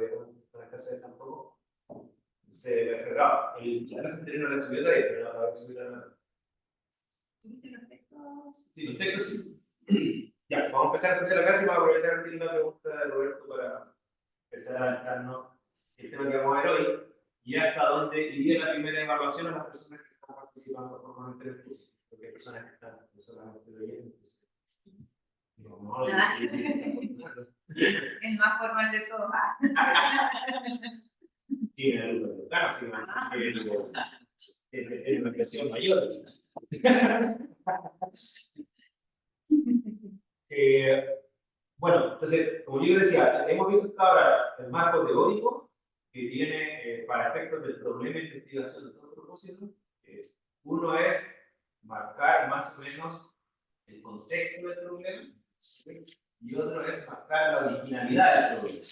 puede conectarse tampoco. Se ve cerrado. El clase anterior no le subió todavía, pero ahora va a subir ahora. ¿Tuviste los textos? Sí, los textos sí. Ya, vamos a empezar entonces la clase y vamos a aprovechar que tiene una pregunta de Roberto para empezar a adentrarnos el tema que vamos a ver hoy y hasta dónde iría la primera evaluación a las personas que están participando formalmente en el curso. Porque hay personas que están no solamente leyendo, entonces. El más formal de todos. Tiene algo de claro, es una presión mayor. Bueno, entonces, como yo decía, hemos visto hasta ahora el marco teórico que tiene para efectos del problema de investigación de todo propósito. Uno es marcar más o menos el contexto del problema, ¿sí? Y otro es marcar la originalidad del problema.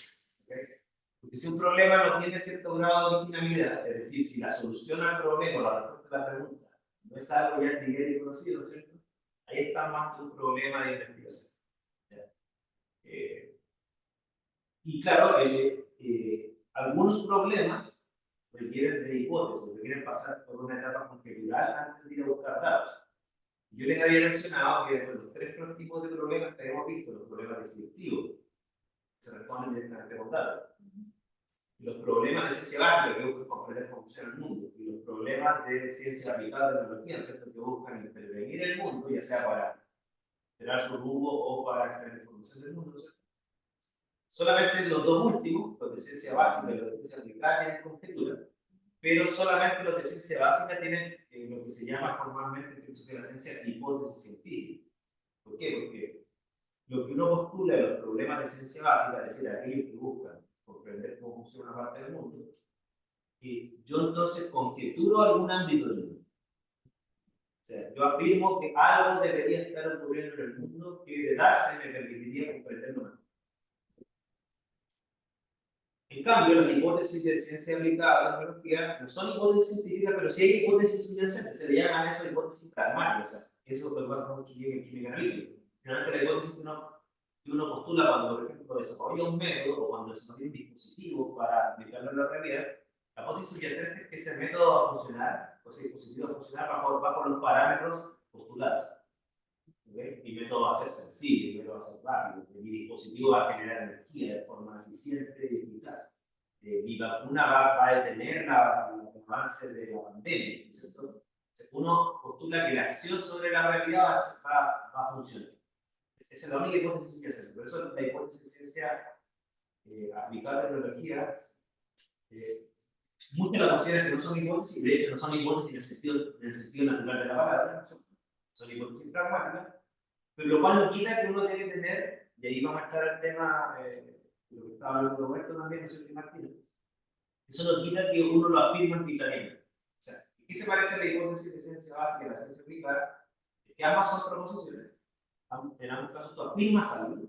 ¿Okay? Porque si un problema no tiene cierto grado de originalidad, es decir, si la solución al problema o la respuesta a la pregunta no es algo ya trivial y conocido, ¿no es cierto? Ahí está más que un problema de investigación. Y claro, algunos problemas requieren de hipótesis, requieren pasar por una etapa conjetural antes de ir a buscar datos. Yo les había mencionado que de los tres tipos de problemas que habíamos visto, los problemas descriptivos, que se responden directamente con datos, los problemas de ciencia básica que buscan comprender cómo funciona el mundo, y los problemas de ciencia aplicada de tecnología, ¿no es cierto?, que buscan intervenir el mundo, ya sea para alterar su rumbo o para generar información del mundo, ¿no es cierto? Solamente los dos últimos, los de ciencia básica y los de ciencia aplicada, tienen conjetura, pero solamente los de ciencia básica tienen lo que se llama formalmente en filosofía de la ciencia hipótesis científica. ¿Por qué? Porque lo que uno postula en los problemas de ciencia básica, es decir, aquellos que buscan comprender cómo funciona una parte del mundo, yo entonces conjeturo algún ámbito del mundo. O sea, yo afirmo que algo debería estar ocurriendo en el mundo que de darse me permitiría comprenderlo mejor. En cambio, las hipótesis de ciencia aplicada a la tecnología no son hipótesis científicas, pero sí hay hipótesis subyacentes. Se le llaman eso hipótesis pragmáticas. O sea, eso lo pasa mucho en química analítica. Finalmente, la hipótesis que uno postula cuando, por ejemplo, desarrolla un método o cuando desarrolla un dispositivo para aplicarlo en la realidad, la hipótesis subyacente es que ese método va a funcionar, o ese dispositivo va a funcionar bajo los parámetros postulados. ¿Okay? Mi método va a ser sencillo, mi método va a ser rápido, mi dispositivo va a generar energía de forma eficiente y eficaz. Mi vacuna va a detener el avance de la pandemia, ¿cierto? Uno postula que la acción sobre la realidad va a funcionar. Esa es la única hipótesis que hacer. Por eso la hipótesis de ciencia aplicada a tecnología, muchas de las opciones que no son hipótesis, de hecho no son hipótesis en el sentido natural de la palabra, son hipótesis pragmáticas, pero lo cual no quita que uno tiene que tener, y ahí vamos a estar el tema, lo que estaba hablando Roberto también, no sé qué Martínez, eso no quita que uno lo afirme empíricamente. O sea, ¿qué se parece a la hipótesis de ciencia básica y la ciencia aplicada? Es que ambas son proposiciones, en ambos casos tú afirmas algo, ¿no?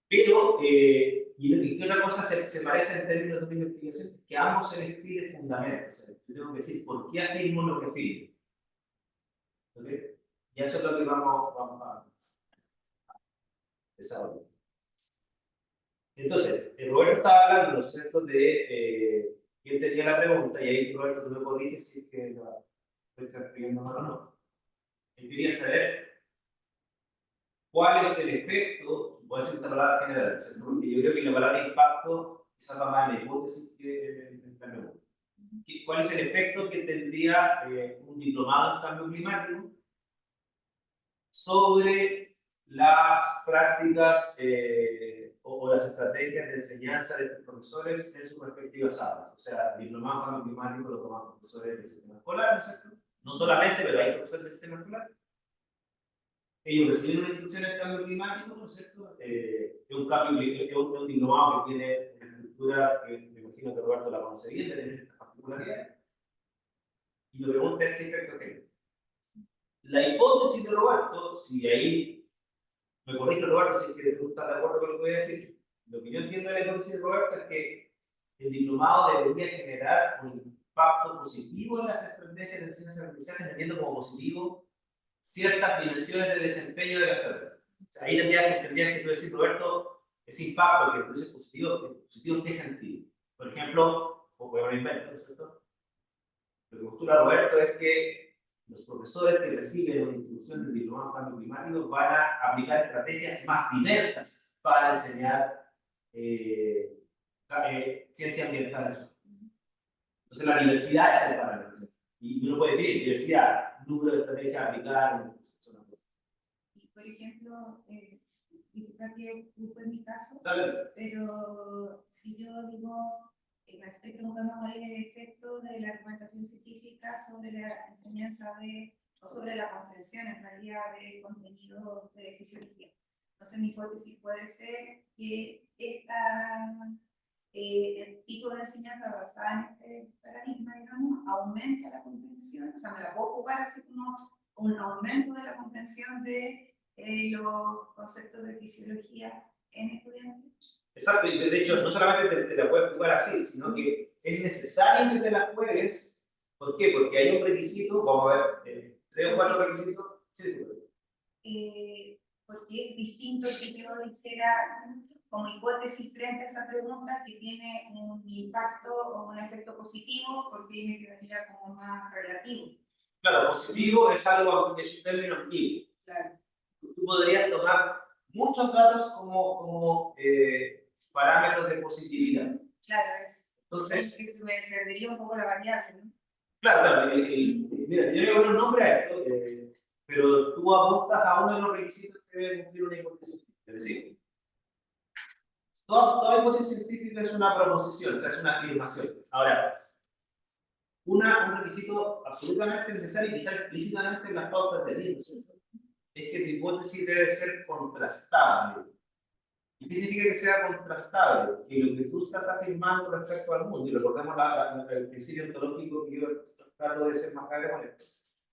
Pero, ¿y qué otra cosa se parece en términos de investigación? Que ambos se les pide fundamentos. O sea, yo tengo que decir, ¿por qué afirmo lo que afirmo? ¿Okay? Y eso es lo que vamos a desarrollar. Entonces, Roberto estaba hablando, ¿no es cierto?, de quién tenía la pregunta, y ahí Roberto, tú me corriges si es que la estoy escribiendo mal o no. Él quería saber cuál es el efecto, voy a decir esta palabra general, ¿cierto? Porque yo creo que la palabra impacto quizás va más en la hipótesis que en la pregunta. ¿Cuál es el efecto que tendría un diplomado en cambio climático sobre las prácticas o las estrategias de enseñanza de los profesores en sus respectivas aulas? O sea, el diplomado en cambio climático lo toman profesores del sistema escolar, ¿no es cierto? No solamente, pero hay profesores del sistema escolar. Ellos reciben una instrucción en cambio climático, ¿no es cierto? Es un diplomado que tiene una estructura que me imagino que Roberto la conoce bien, tiene esta particularidad. Y la pregunta es: ¿qué efecto tiene? La hipótesis de Roberto, si ahí me corrige Roberto si es que tú estás de acuerdo con lo que voy a decir, lo que yo entiendo de la hipótesis de Roberto es que el diplomado debería generar un impacto positivo en las estrategias de ciencias artificiales, entendiendo como positivo ciertas dimensiones del desempeño de la estrategia. O sea, ahí tendrías que tú decir, Roberto, ese impacto que produce positivo en qué sentido. Por ejemplo, o voy a un invento, ¿no es cierto? Lo que postula Roberto es que los profesores que reciben una instrucción del diplomado en cambio climático van a aplicar estrategias más diversas para enseñar ciencia ambiental. Entonces la diversidad es el parámetro. Y uno puede decir diversidad, número de estrategias aplicadas. Y por ejemplo, disculpa que fue mi caso, Dale. pero si yo digo, me estoy preguntando cuál es el efecto de la argumentación científica sobre la enseñanza o sobre la comprensión en realidad de contenido de fisiología. Entonces mi hipótesis puede ser que el tipo de enseñanza basada en este paradigma, digamos, aumenta la comprensión, o sea, me la puedo jugar así como un aumento de la comprensión de los conceptos de fisiología en estudiantes. Exacto, y de hecho no solamente te la puedes jugar así, sino que es necesario que te la juegues. ¿Por qué? Porque hay un requisito, vamos a ver, 3 o 4 requisitos. Sí, porque es distinto que yo dijera como hipótesis frente a esa pregunta que tiene un impacto o un efecto positivo, porque me quedaría como más relativo. Claro, positivo es algo que es un término ambiguo. Claro. Tú podrías tomar muchos datos como parámetros de positividad. Claro, es. Entonces, me perdería un poco la variable, ¿no? Claro, mira, yo le doy un nombre a esto, pero tú apuntas a uno de los requisitos que debe cumplir una hipótesis. Es decir, toda hipótesis científica es una proposición, o sea, es una afirmación. Ahora, un requisito absolutamente necesario y quizás explícitamente en las pautas del libro, ¿cierto? Es que tu hipótesis debe ser contrastable. ¿Y qué significa que sea contrastable? Que lo que tú estás afirmando respecto al mundo, y recordemos el principio ontológico que yo trato de ser más claro con esto,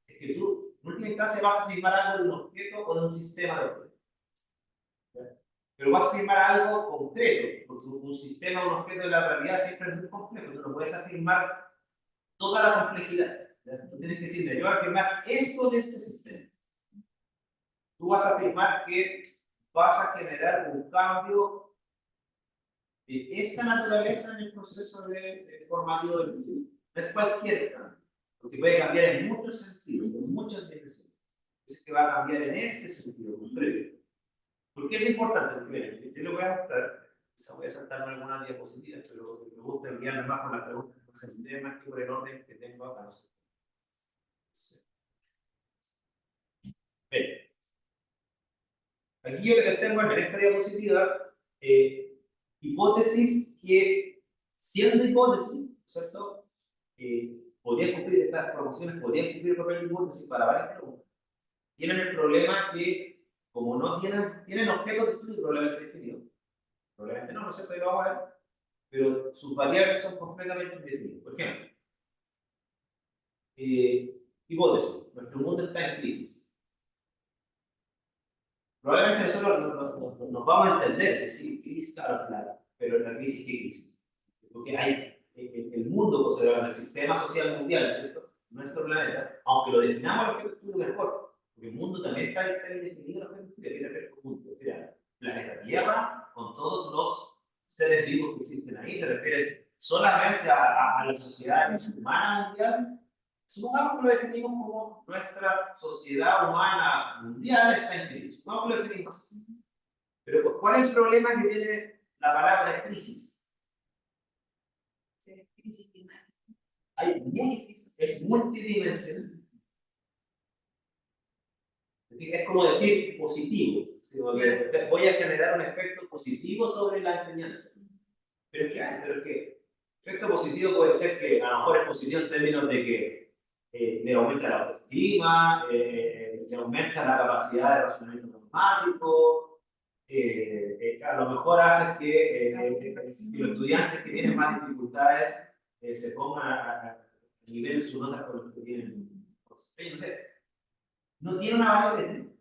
es que tú, en última instancia, vas a afirmar algo de un objeto o de un sistema de objetos. Pero vas a afirmar algo concreto, porque un sistema o un objeto de la realidad siempre es muy complejo, tú no puedes afirmar toda la complejidad. Tú tienes que decirle, yo voy a afirmar esto de este sistema. Tú vas a afirmar que vas a generar un cambio de esta naturaleza en el proceso de formativo del individuo. No es cualquier cambio, porque puede cambiar en muchos sentidos, en muchas direcciones. Es que va a cambiar en este sentido concreto. ¿Por qué es importante? Porque miren, yo le voy a mostrar, quizá voy a saltarme algunas diapositivas, pero si me gusta guiarme más con las preguntas que hacen temas que por el orden que tengo acá. No sé. Bien. Aquí yo les tengo en esta diapositiva hipótesis que, siendo hipótesis, ¿cierto? Podrían cumplir estas promociones, podrían cumplir el papel de hipótesis para varias preguntas. Tienen el problema que, como no tienen objetos de estudio probablemente definidos, probablemente no, ¿no es cierto? Ahí lo vamos a ver, pero sus variables son completamente indefinidas. Por ejemplo, hipótesis, nuestro mundo está en crisis. Probablemente nosotros nos vamos a entender, si crisis, claro, pero la crisis, ¿qué crisis? Porque hay el mundo, o sea, el sistema social mundial, ¿cierto? Nuestro planeta, aunque lo definamos los que estudio mejor, porque el mundo también está definido los que estudio, tiene que ver con el mundo, o sea, planeta Tierra, con todos los seres vivos que existen ahí, te refieres solamente a la sociedad humana mundial. Supongamos que lo definimos como nuestra sociedad humana mundial está en crisis. Supongamos que lo definimos así. Pero ¿cuál es el problema que tiene la palabra crisis? Sí, crisis climática. Es multidimensional. Es como decir positivo. Voy a generar un efecto positivo sobre la enseñanza. Pero es que efecto positivo puede ser que a lo mejor es positivo en términos de que le aumenta la autoestima, le aumenta la capacidad de razonamiento matemático, a lo mejor hace que los estudiantes que tienen más dificultades se pongan a nivel sus notas con los que tienen. No sé, no tiene una variable.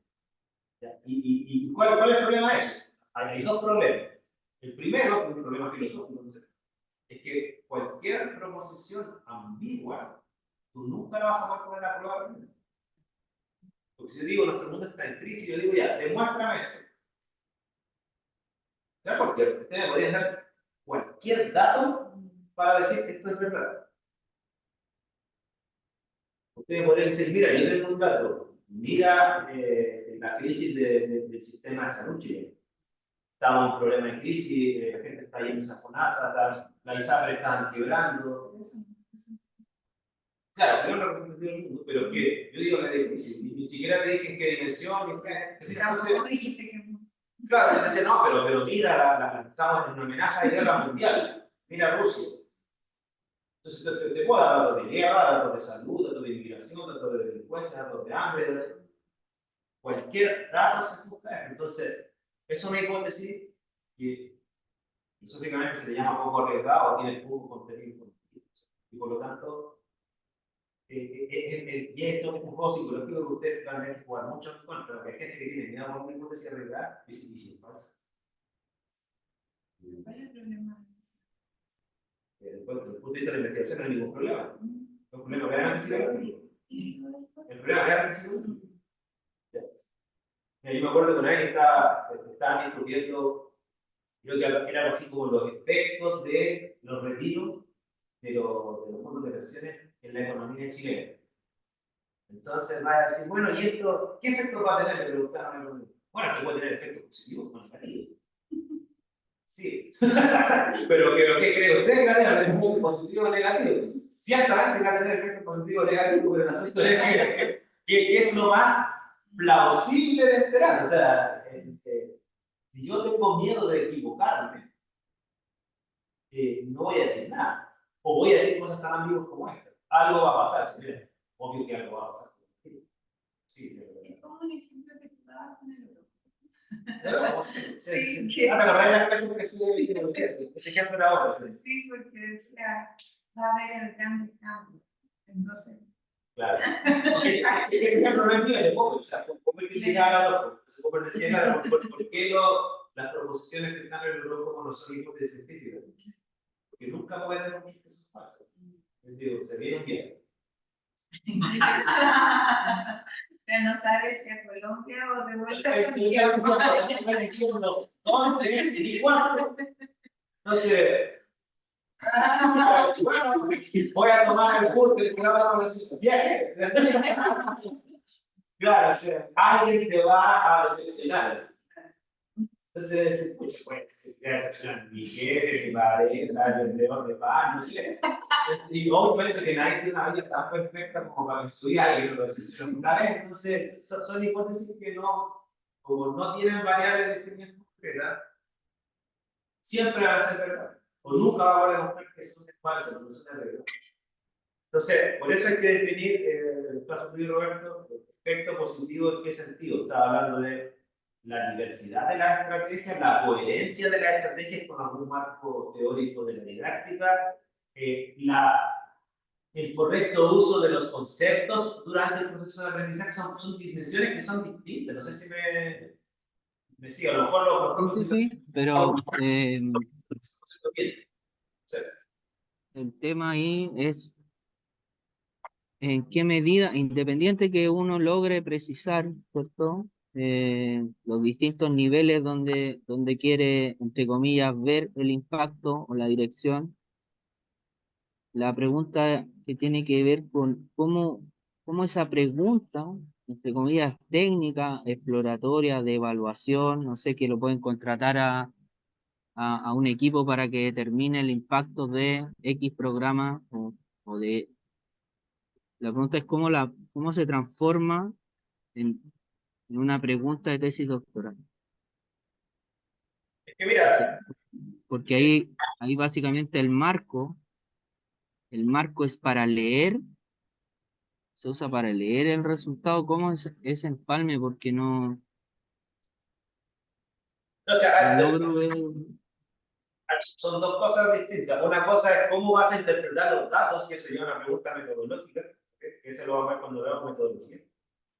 ¿Y cuál es el problema de eso? Hay dos problemas. El primero, que es un problema filosófico, ¿no? Es que cualquier proposición ambigua, tú nunca la vas a poder poner a prueba. Porque si yo digo, nuestro mundo está en crisis, yo digo, ya, demuéstrame esto. Claro, porque ustedes me podrían dar cualquier dato para decir que esto es verdad. Ustedes podrían decir, mira, yo tengo un dato, mira la crisis del sistema de salud chileno. Estamos en un problema de crisis, la gente está yendo a FONASA, la ISAPRE están quebrando. Claro, yo no represento todo el mundo, pero que yo digo que es difícil, ni siquiera te dije en qué dimensión, ni qué. Entonces, claro, te dice, no, pero mira, estamos en una amenaza de guerra mundial, mira Rusia. Entonces te puedo dar datos de guerra, datos de salud, datos de inmigración, datos de delincuencia, datos de hambre, cualquier dato se ajusta. Entonces, es una hipótesis que filosóficamente se le llama poco arriesgado o tiene poco contenido informativo. Y por lo tanto, y esto es un juego psicológico que ustedes van a tener que jugar mucho en contra, porque hay gente que tiene miedo a una hipótesis arriesgada y sin falsa. ¿Cuál es el problema? Desde el punto de vista de la investigación no hay ningún problema. El problema realmente psicológico. El problema realmente psicológico. Yo me acuerdo que una vez estaban discutiendo, creo que era algo así como los efectos de los retiros de los fondos de pensiones en la economía chilena. Entonces va a decir, bueno, ¿y esto qué efecto va a tener? Le preguntaron a los. Bueno, que puede tener efectos positivos o negativos. Sí. Pero ¿qué cree usted que va a tener efectos positivos o negativos? Ciertamente va a tener efectos positivos o negativos, pero el asunto es que es lo más plausible de esperar. O sea, si yo tengo miedo de equivocarme, no voy a decir nada. O voy a decir cosas tan ambiguas como esta. Algo va a pasar, señores. Obvio que algo va a pasar. Sí, es como un ejemplo que tú dabas con el oro. Sí, sí. Ah, pero la clase que sí, ese ejemplo era ahora. Sí, porque decía, va a haber grandes cambios. Entonces. Claro. Ese ejemplo no es mío, de Popper. O sea, Popper criticaba a los Popper decía, claro, ¿por qué las proposiciones que están en el horóscopo no son hipótesis científicas? Porque nunca puedes demostrar que son falsas. Les digo, se viene un viaje. Pero no sabes si a Colombia o de vuelta a Santiago. Entonces, voy a tomar el curso que va a viaje. Claro, o sea, alguien te va a decepcionar. Entonces, escucha, pues, mi jefe, mi pareja, el león de paz, no sé. Y obviamente que nadie tiene una vida tan perfecta como para que su día alguien lo decepcione. Entonces, son hipótesis que no, como no tienen variables definidas concretas, siempre van a ser verdad. O nunca va a poder demostrar que son falsas, no son verdad. Entonces, por eso hay que definir, el caso tuyo, Roberto, el efecto positivo en qué sentido. Estaba hablando de la diversidad de las estrategias, la coherencia de las estrategias con algún marco teórico de la didáctica, el correcto uso de los conceptos durante el proceso de aprendizaje. Son dimensiones que son distintas. No sé si me sigue, a lo mejor Sí, pero el tema ahí es en qué medida, independiente que uno logre precisar, ¿cierto? Los distintos niveles donde quiere, entre comillas, ver el impacto o la dirección, la pregunta que tiene que ver con cómo esa pregunta, entre comillas, técnica, exploratoria, de evaluación, no sé, que lo pueden contratar a un equipo para que determine el impacto de X programa o de. La pregunta es cómo se transforma en una pregunta de tesis doctoral. Es que mira, Porque ahí básicamente el marco es para leer, se usa para leer el resultado. ¿Cómo es ese empalme? Porque no logro ver. Son dos cosas distintas. Una cosa es cómo vas a interpretar los datos, que eso ya es una pregunta metodológica, que se lo vamos a ver cuando veamos metodología.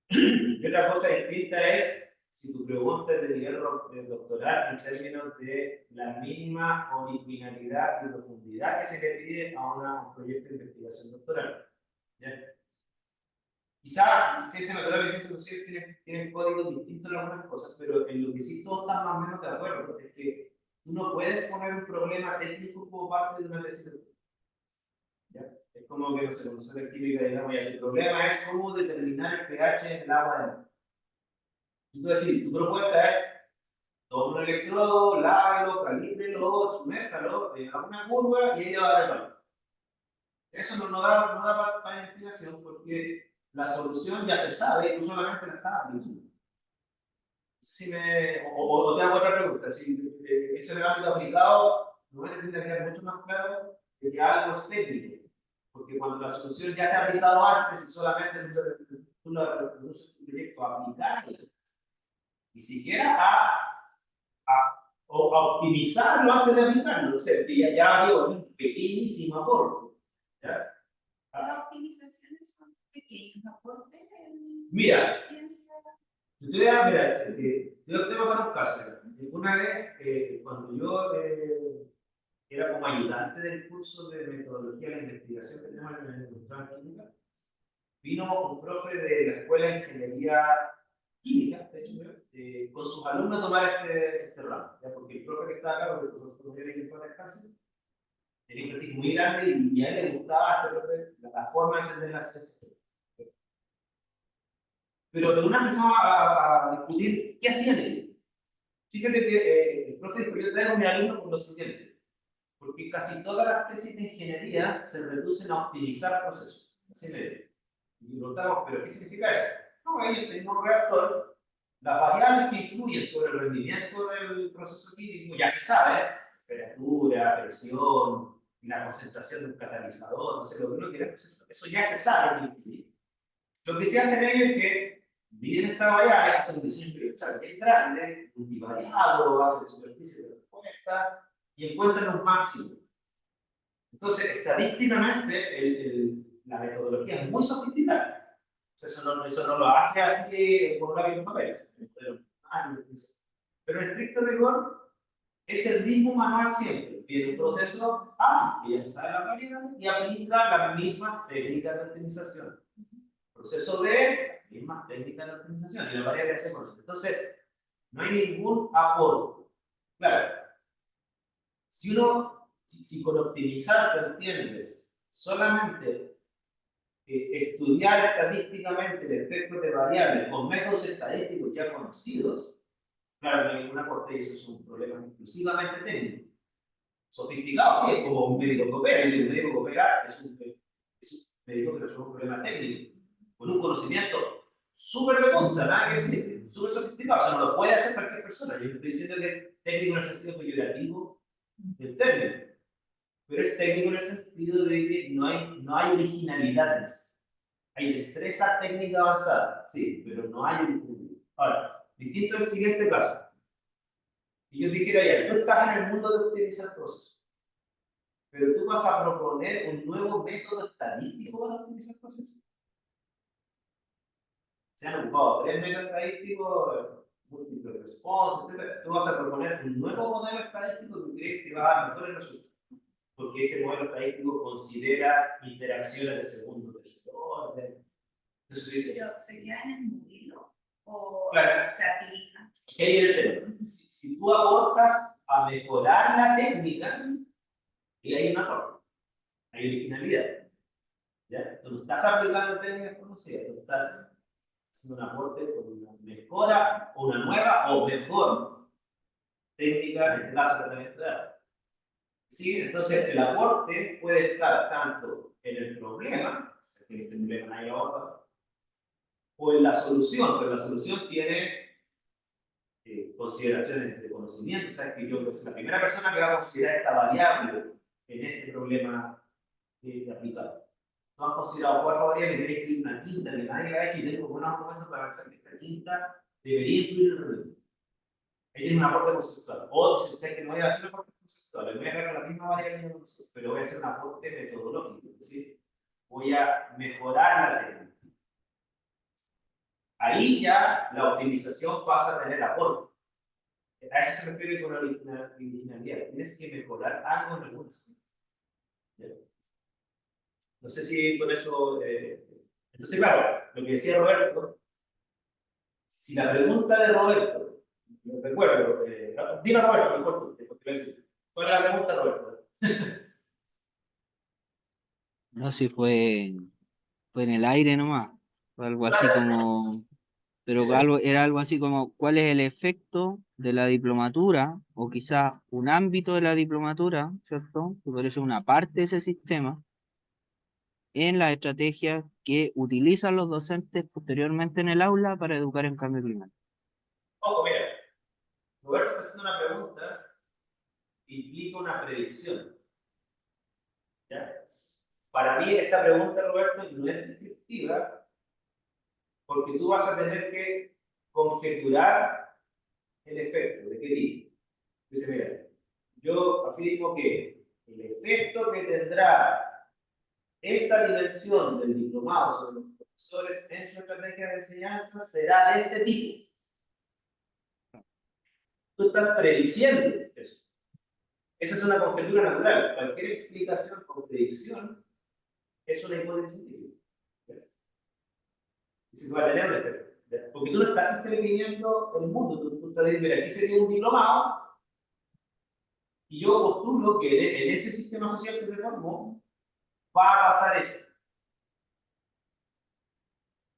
Y otra cosa distinta es si tu pregunta es de nivel doctoral en términos de la misma originalidad y profundidad que se le pide a un proyecto de investigación doctoral. ¿Ya? Quizá ciencia natural y ciencia social tienen códigos distintos en algunas cosas, pero en lo que sí todos están más o menos de acuerdo es que tú no puedes poner un problema técnico como parte de una tesis de doctorado. ¿Ya? Es como que, no sé, nosotros en química digamos, ya, el problema es cómo determinar el pH en el agua de mar. Tú decir, tu propuesta es, toma un electrodo, lávelo, calíbrelo, sumértalo, a una curva y ella va a reparar. Eso no da para investigación porque la solución ya se sabe y tú solamente la estás aplicando. Si o te hago otra pregunta, si eso en el ámbito aplicado, normalmente tiene que quedar mucho más claro de que algo es técnico, porque cuando la solución ya se ha aplicado antes y solamente tú la reproduces tu proyecto a aplicarla, ni siquiera a optimizarlo antes de aplicarlo, o sea, que ya había un pequeñísimo aporte. ¿Ya? Las optimizaciones son pequeños aportes en Mira, ciencia. mira, yo te voy a dar un caso. Una vez, cuando yo era como ayudante del curso de metodología de la investigación que tenemos en el doctorado en química, vino un profe de la Escuela de Ingeniería Química, de hecho, con sus alumnos a tomar este ramo, ¿ya? Porque el profe que estaba acá, porque el profesor de que fue descanso, tenía un prestigio muy grande y a él le gustaba la forma de entender la ciencia. Pero en una empezamos a discutir qué hacían ellos. Fíjate que el profe dijo, yo traigo a mi alumno por lo siguiente, porque casi todas las tesis de ingeniería se reducen a optimizar procesos. Así le digo. Y preguntamos, ¿pero qué significa eso? No, ellos tienen un reactor, las variables que influyen sobre el rendimiento del proceso químico ya se sabe, temperatura, presión, la concentración de un catalizador, no sé lo que uno quiera, eso ya se sabe. Lo que se hace en ello es que dividen esta variable, hacen un diseño experimental bien grande, multivariado, hacen superficie de respuesta y encuentran un máximo. Entonces, estadísticamente, la metodología es muy sofisticada. O sea, eso no lo hace así con lápiz y papel. Pero en estricto rigor, es el mismo manual siempre. Tiene un proceso A, que ya se sabe la variable, y aplica las mismas técnicas de optimización. Proceso B, mismas técnicas de optimización, y la variable se conoce. Entonces, no hay ningún aporte. Claro, si con optimizar te entiendes solamente estudiar estadísticamente el efecto de variables con métodos estadísticos ya conocidos, claro, no hay ningún aporte y eso es un problema exclusivamente técnico. Sofisticado, sí, es como un médico que opera, y un médico que opera es un médico que resuelve un problema técnico, con un conocimiento súper de punta, nada que decir, súper sofisticado, o sea, no lo puede hacer cualquier persona. Yo estoy diciendo que es técnico en el sentido peyorativo del término, pero es técnico en el sentido de que no hay originalidad en esto. Hay destreza técnica avanzada, sí, pero no hay originalidad. Ahora, distinto el siguiente caso. Y yo dijera ya, tú estás en el mundo de optimizar procesos, pero tú vas a proponer un nuevo método estadístico para optimizar procesos. Se han ocupado 3 métodos estadísticos, múltiples response, etc. Tú vas a proponer un nuevo modelo estadístico que crees que va a dar mejores resultados. Porque este modelo estadístico considera interacciones de segundo, tercer orden. Entonces, dice, ¿Pero se queda en el modelo o claro, se aplica? ¿qué es el tema? Si tú aportas a mejorar la técnica, y hay un aporte, hay originalidad. ¿Ya? Tú no estás aplicando técnicas conocidas, tú estás haciendo un aporte con una mejora, o una nueva o mejor técnica, en este caso tratamiento de datos. ¿Sí? Entonces, el aporte puede estar tanto en el problema, que en este problema no hay ahora, o en la solución, pero la solución tiene consideraciones de conocimiento. O sea, que yo soy la primera persona que va a considerar esta variable en este problema aplicado. No han considerado 4 variables y hay que una quinta que nadie la ha hecho y tengo buenos argumentos para pensar que esta quinta debería influir en el rendimiento. Ahí tiene un aporte conceptual. O si sé que no voy a hacer un aporte conceptual, voy a ver con la misma variable, pero voy a hacer un aporte metodológico, es decir, voy a mejorar la técnica. Ahí ya la optimización pasa a tener aporte. A eso se refiere con la originalidad. Tienes que mejorar algo en algún aspecto. No sé si con eso. Entonces, claro, lo que decía Roberto, si la pregunta de Roberto, recuerdo, dime Roberto, mejor tú, ¿Cuál es la pregunta, Roberto? No sé si fue en el aire nomás. Fue algo así como, pero era algo así como, ¿cuál es el efecto de la diplomatura? O quizás un ámbito de la diplomatura, ¿cierto? Que por eso es una parte de ese sistema, en las estrategias que utilizan los docentes posteriormente en el aula para educar en cambio climático. Ojo, mira, Roberto está haciendo una pregunta, implica una predicción. ¿Ya? Para mí esta pregunta, Roberto, no es descriptiva, porque tú vas a tener que conjeturar el efecto. ¿De qué tipo? Dice, mira, yo afirmo que el efecto que tendrá esta dimensión del diplomado sobre los profesores en su estrategia de enseñanza será de este tipo. Tú estás prediciendo eso. Esa es una conjetura natural. Cualquier explicación con predicción es una hipótesis científica. Y se va a tener un efecto. Porque tú no estás interviniendo en el mundo. Tú estás diciendo, mira, aquí sería un diplomado y yo postulo que en ese sistema social que se formó va a pasar eso.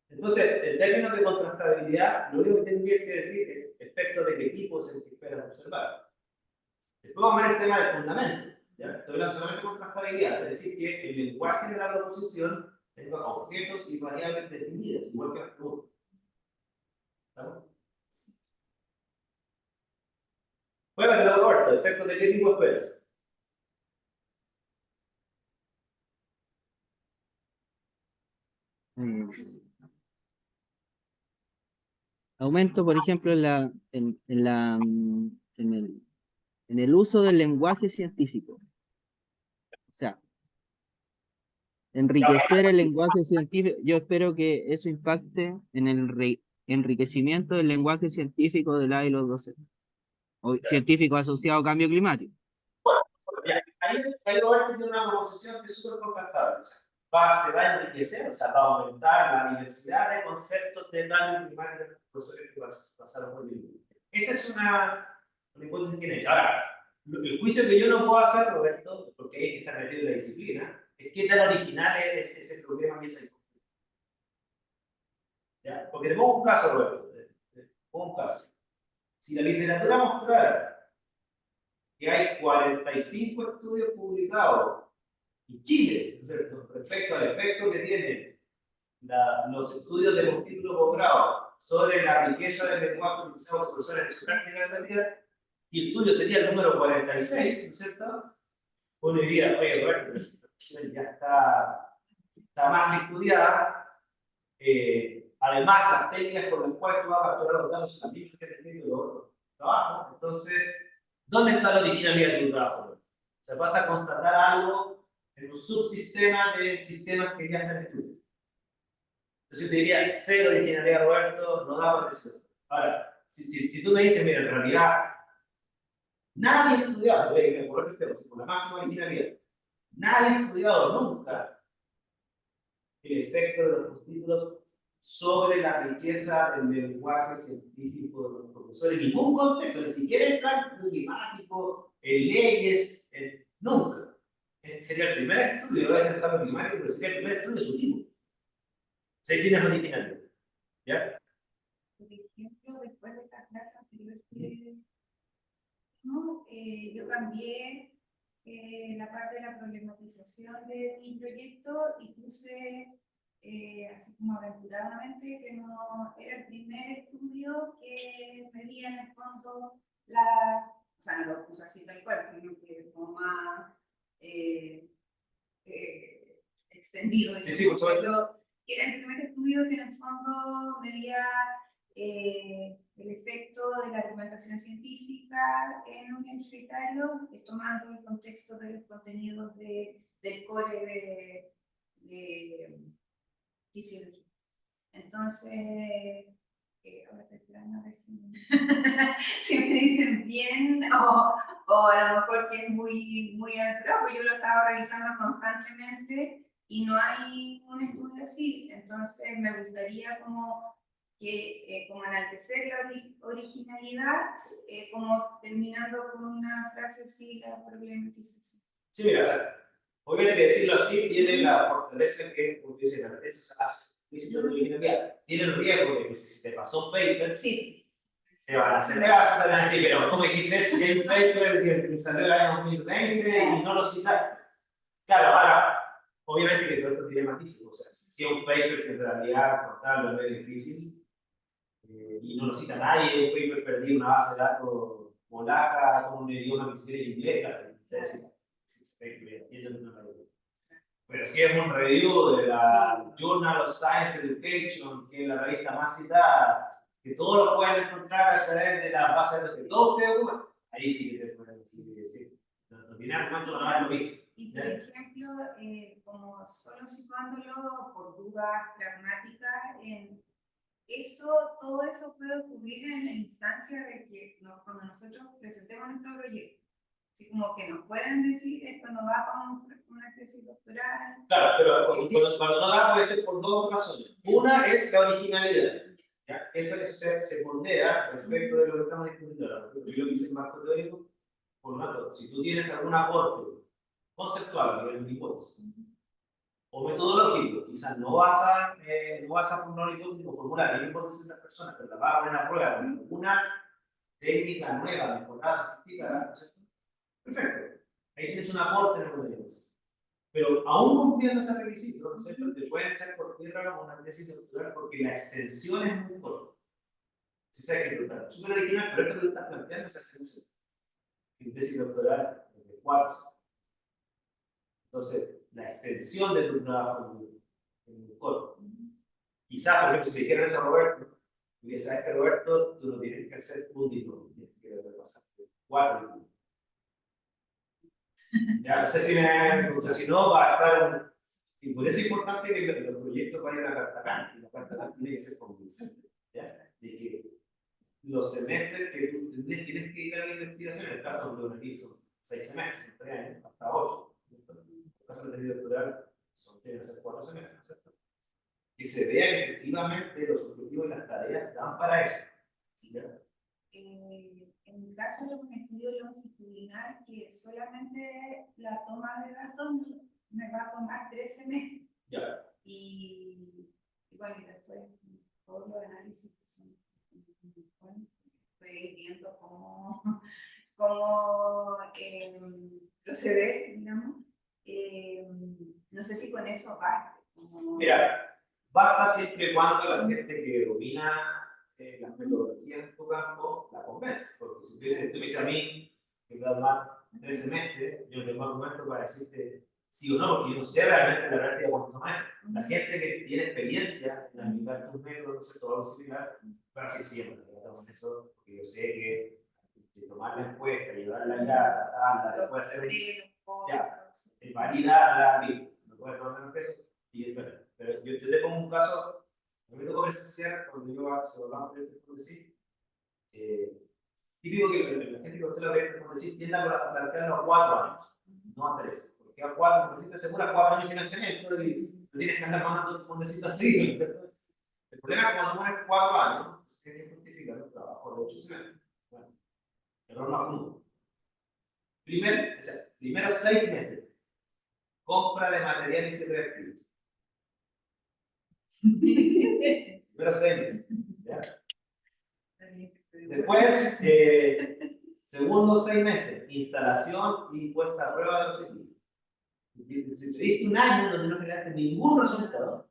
Entonces, en términos de contrastabilidad, lo único que tendrías que decir es efecto de qué tipo es el que esperas observar. Después vamos a ver el tema del fundamento. ¿Ya? Estoy hablando solamente de contrastabilidad, es decir, que el lenguaje de la proposición tenga objetos y variables definidas, igual que las preguntas. ¿Estamos? Bueno, que lo Roberto, efectos de qué tipo esperas. Aumento, por ejemplo, en el uso del lenguaje científico. O sea, enriquecer el lenguaje científico. Yo espero que eso impacte en el enriquecimiento del lenguaje científico de la y los docentes. O científico asociado a cambio climático. Ahí Roberto tiene una proposición que es súper contrastable. Se va a enriquecer, o sea, va a aumentar la diversidad de conceptos de cambio climático en los profesores que pasaron por el libro. Esa es una hipótesis que tiene hecha. Ahora, el juicio que yo no puedo hacer, Roberto, porque hay que estar metido en la disciplina, es qué tan original es ese problema y esa hipótesis. ¿Ya? Porque te pongo un caso, Roberto. Te pongo un caso. Si la literatura mostrara que hay 45 estudios publicados en Chile, ¿no es cierto?, respecto al efecto que tienen los estudios de los títulos posgrado sobre la riqueza del lenguaje utilizado por profesores en su práctica educativa, y el tuyo sería el número 46, ¿no es cierto? Uno diría, oye, Roberto, ya está más que estudiada. Además, las técnicas por las cuales tú vas a capturar los datos son las mismas que te tengo de otros trabajos. Entonces, ¿dónde está la originalidad de tu trabajo? O sea, vas a constatar algo en un subsistema de sistemas que ya se han estudiado. Entonces, yo te diría, cero originalidad, Roberto, no da para eso. Ahora, si tú me dices, mira, en realidad, nadie ha estudiado, por la máxima originalidad, nadie ha estudiado nunca el efecto de los títulos sobre la riqueza del lenguaje científico de los profesores, en ningún contexto, ni siquiera en cálculo climático, en leyes, nunca. Sería el primer estudio, no voy a decir cambio climático, pero sería el primer estudio de su tipo. Seis líneas originales. ¿Ya? Por ejemplo, después de esta clase anterior que no, yo cambié la parte de la problematización de mi proyecto y puse así como aventuradamente que no era el primer estudio que medía en el fondo o sea, no lo puse así tal cual, sino que como más extendido. Sí, sí, por supuesto. Que era el primer estudio que en el fondo medía el efecto de la argumentación científica en universitario, tomando el contexto de los contenidos del core de fisiología. Entonces, ahora estoy esperando a ver si me dicen bien o a lo mejor que es muy pero yo lo estaba revisando constantemente y no hay un estudio así. Entonces, me gustaría como que como enaltecer la originalidad, como terminando con una frase así, la problematización. Sí, mira, o sea, obviamente decirlo así tiene la fortaleza que, como dice, la eso hace explícito de originalidad. Tiene el riesgo de que si te pasó un paper, Sí. te van a hacer pedazos, te van a decir, pero ¿cómo dijiste eso? Si hay un paper que salió el año 2020 y no lo citaste. Claro, ahora, obviamente que todo esto tiene matices, o sea, si es un paper que en realidad cortarlo es muy difícil y no lo cita nadie, un paper perdido, una base de datos polaca con un idioma que se quiere inglés, claro, entonces, pero si es un review de la Journal of Science Education, que es la revista más citada, que todos lo pueden encontrar a través de las bases de datos que todos ustedes ocupan, ahí sí que te pueden decir, no tiene argumento para haberlo visto. Y por ejemplo, como solo situándolo por dudas pragmáticas, todo eso puede ocurrir en la instancia de que cuando nosotros presentemos nuestro proyecto. Así como que nos pueden decir esto no da para una tesis doctoral. Claro, pero cuando no da puede ser por dos razones. Una es la originalidad. ¿Ya? Eso se pondera respecto de lo que estamos discutiendo ahora. Yo lo que hice en marco teórico, por lo tanto, si tú tienes algún aporte conceptual a nivel de hipótesis o metodológico, quizás no vas a formular una hipótesis o formular una hipótesis de las personas, pero la vas a poner a prueba con alguna técnica nueva, mejorada, sofisticada, ¿no es cierto? Perfecto. Ahí tienes un aporte en el modelo. Pero aún cumpliendo ese requisito, ¿no es cierto? Te pueden echar por tierra una tesis doctoral porque la extensión es muy corta. Si sabes que es súper original, pero esto que lo estás planteando se hace uso. En tesis doctoral de 4 años. Entonces, la extensión de tu trabajo es muy corta. Quizás, por ejemplo, si me dijeran eso a Roberto, y sabes que Roberto, tú no tienes que hacer un diploma, tienes que repasar 4 diplomas. Ya, no sé porque si no va a estar y por eso es importante que los proyectos vayan a Cartagena, y la Cartagena tiene que ser convincente, ¿ya? De que los semestres que tú tienes que dedicar a la investigación, en el caso de una son 6 semestres, son 3 años, hasta 8. En el caso de la tesis doctoral, tienen que ser 4 semestres, ¿cierto? Que se vea que efectivamente los objetivos y las tareas dan para eso. ¿Ya? En mi caso es un estudio longitudinal que solamente la toma de datos me va a tomar 3 semestres. Ya. Y bueno, y después todos los análisis que son, bueno, estoy viendo cómo proceder, digamos. No sé si con eso basta. Mira, basta siempre y cuando la gente que domina las metodologías en tu campo la convence. Porque si tú me dices a mí que voy a tomar 3 semestres, yo tengo argumento para decirte sí o no, porque yo no sé realmente la práctica cuánto tomar. La gente que tiene experiencia en aplicar tus métodos, todo algo similar, va a decir siempre, eso, porque yo sé que de tomar la encuesta, llevarla ya, tratarla, después hacer validarla, no puede tomar menos peso. Pero yo te pongo un caso, a mí me tocó presenciar cuando yo se hablaba de este decir, típico que la gente que usted la ve como decir, tienda a plantearlo a 4 años, no a 3, porque a 4, porque si te aseguras 4 años de financiamiento y no tienes que andar mandando tu fondecito así, ¿cierto? El problema es que cuando pones 4 años, pues tienes que justificar un trabajo de 8 semestres. Bueno, error más común. Primeros 6 meses, compra de materiales y reactivos. Primero 6 meses. ¿Ya? Después, segundos 6 meses, instalación y puesta a prueba de los equipos. Si te diste un año donde no generaste ningún resultado,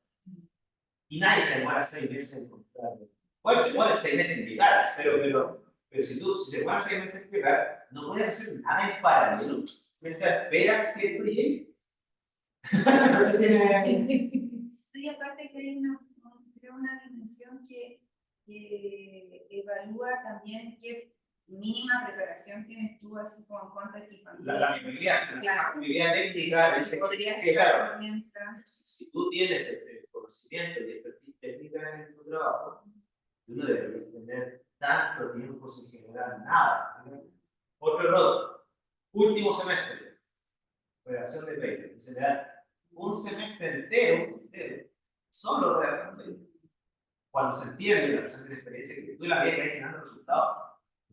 y nadie se demora 6 meses en comprarlo. Bueno, se demora 6 meses en llegar, pero si se demora 6 meses en llegar, no puedes hacer nada en paralelo mientras esperas que esto llegue. No sé si me... Y aparte que hay una dimensión que evalúa también qué mínima preparación tienes tú, así como en cuanto a equipamiento. La disponibilidad técnica, claro, si tú tienes este conocimiento y expertise técnica en tu trabajo, tú no deberías tener tanto tiempo sin generar nada. Otro error, último semestre, redacción de paper, se le da un semestre entero solo redactando paper. cuando se entiende la persona tiene experiencia, que tú en la vida que hay generando resultados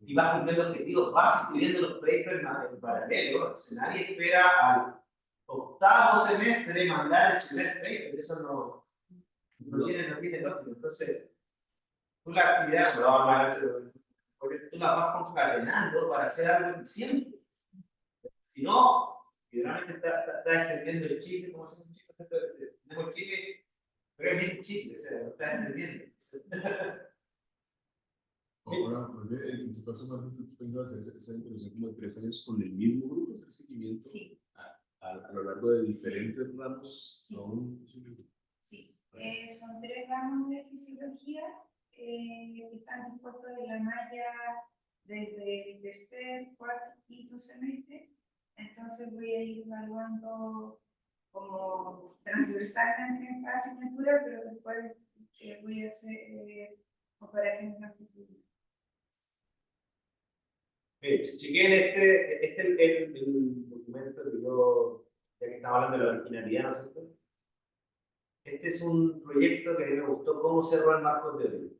y vas cumpliendo objetivos, vas escribiendo los papers en paralelo. Entonces nadie espera al octavo semestre mandar el primer paper, eso no tiene lógica. Entonces, tú la actividad, se lo va a hablar, porque tú la vas concatenando para hacer algo eficiente. Si no, literalmente estás extendiendo el chile, como hacemos un chico, tenemos el chile, pero es bien chile, o sea, lo estás extendiendo. Ahora, en tu caso, Martín, tú vengo a hacer esa intervención como de 3 años con el mismo grupo, hacer seguimiento Sí, a lo largo de diferentes ramos. Sí. sí. Son 3 ramos de fisiología que están dispuestos en la malla desde el tercer, cuarto, quinto semestre. Entonces voy a ir evaluando como transversalmente en cada asignatura, pero después voy a hacer comparaciones longitudinales. Chequen este es el documento que yo, ya que estaba hablando de la originalidad, ¿no es cierto? Este es un proyecto que a mí me gustó cómo cerró el marco teórico.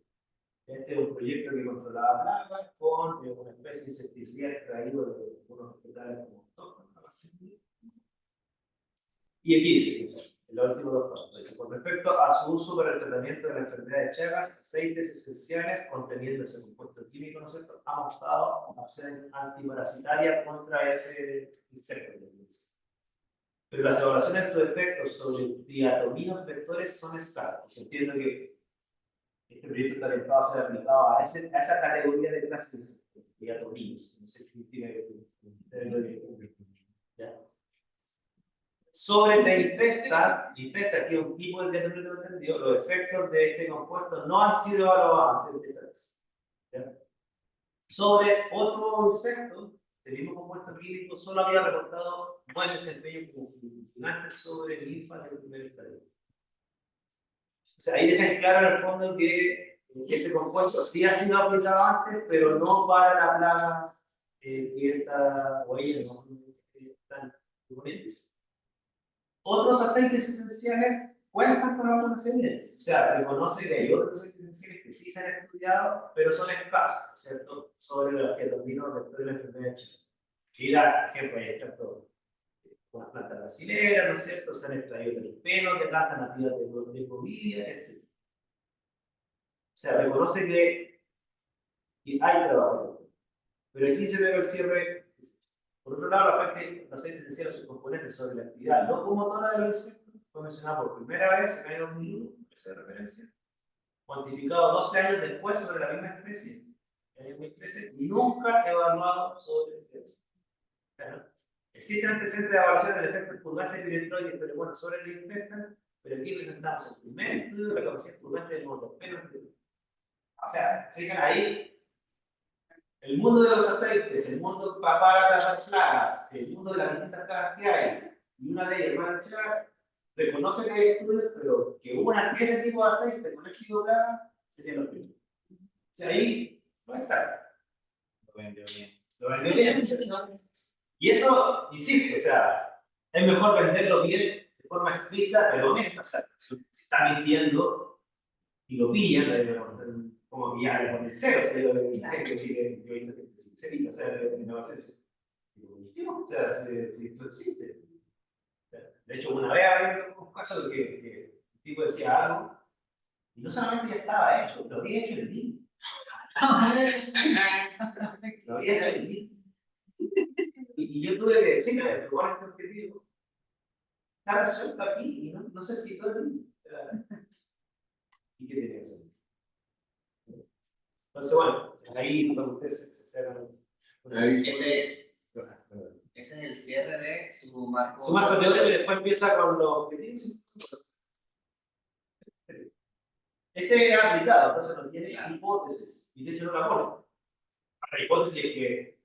Este es un proyecto que controlaba plagas con una especie de insecticida extraído de unos vegetales como todos. Y aquí dice, en los últimos 2 puntos, dice, con respecto a su uso para el tratamiento de la enfermedad de Chagas, aceites esenciales conteniendo ese compuesto químico, ¿no es cierto?, ha mostrado acción antiparasitaria contra ese insecto. Pero las evaluaciones de sus efectos sobre diatominos vectores son escasas. Pues entiendo que este proyecto está orientado a ser aplicado a esa categoría de clases de diatominos. No sé qué significa ¿ya? Sobre infesta aquí un tipo de diatomino entendido, los efectos de este compuesto no han sido evaluados antes de esta vez. ¿Ya? Sobre otro insecto, el mismo compuesto químico solo había reportado buen desempeño como funcionante sobre linfa del primer estadio. O sea, ahí dejan claro en el fondo que ese compuesto sí ha sido aplicado antes, pero no para la plaga que está o ella no están disponibles. Otros aceites esenciales cuentan con algunas evidencias. O sea, reconoce que hay otros aceites esenciales que sí se han estudiado, pero son escasos, ¿no es cierto?, sobre los que dominan después de la enfermedad de Chagas. Mira, por ejemplo, hay extracto con las plantas brasileras, ¿no es cierto?, se han extraído del pelo de plantas nativas de Bolivia, etc. O sea, reconoce que hay trabajo. Pero aquí se ve el cierre. Por otro lado, la parte los aceites esenciales sus componentes sobre la actividad locomotora de los insectos fue mencionado por primera vez en el año 2001, esa de referencia, cuantificado 12 años después sobre la misma especie, en el año 2013, y nunca evaluado sobre el efecto. Claro. Existen antecedentes de evaluación del efecto purgante piretroide, pero bueno, sobre el infestan, pero aquí presentamos el primer estudio de la capacidad purgante del montopelo. O sea, fijan ahí. El mundo de los aceites, el mundo para tratar plagas, el mundo de las distintas plagas que hay, y una de ellas, van a echar, reconoce que hay estudios, pero que ese tipo de aceite con este tipo de plaga sería lo primero. O sea, ahí va a estar. Lo vendió bien. Lo vendió bien, ¿no? Y eso, insisto, o sea, es mejor venderlo bien de forma explícita, pero honesta. O sea, si está mintiendo y lo pillan, como guiar con el cero, o sea, yo he visto gente que se evita, o sea, no hace eso. O sea, si esto existe. De hecho, una vez había un caso de que el tipo decía algo, y no solamente ya estaba hecho, lo había hecho el mismo. Lo había hecho el mismo. Y yo tuve que decirle, pero bueno, este objetivo está resuelto aquí, y no sé si todo el mismo. ¿Y qué tiene que hacer? Entonces, bueno, ahí cuando ustedes se hagan. Ese es el cierre de su marco. Su marco teórico y después empieza con los objetivos. Este es aplicado, entonces no tiene hipótesis, y de hecho no la pone. La hipótesis es que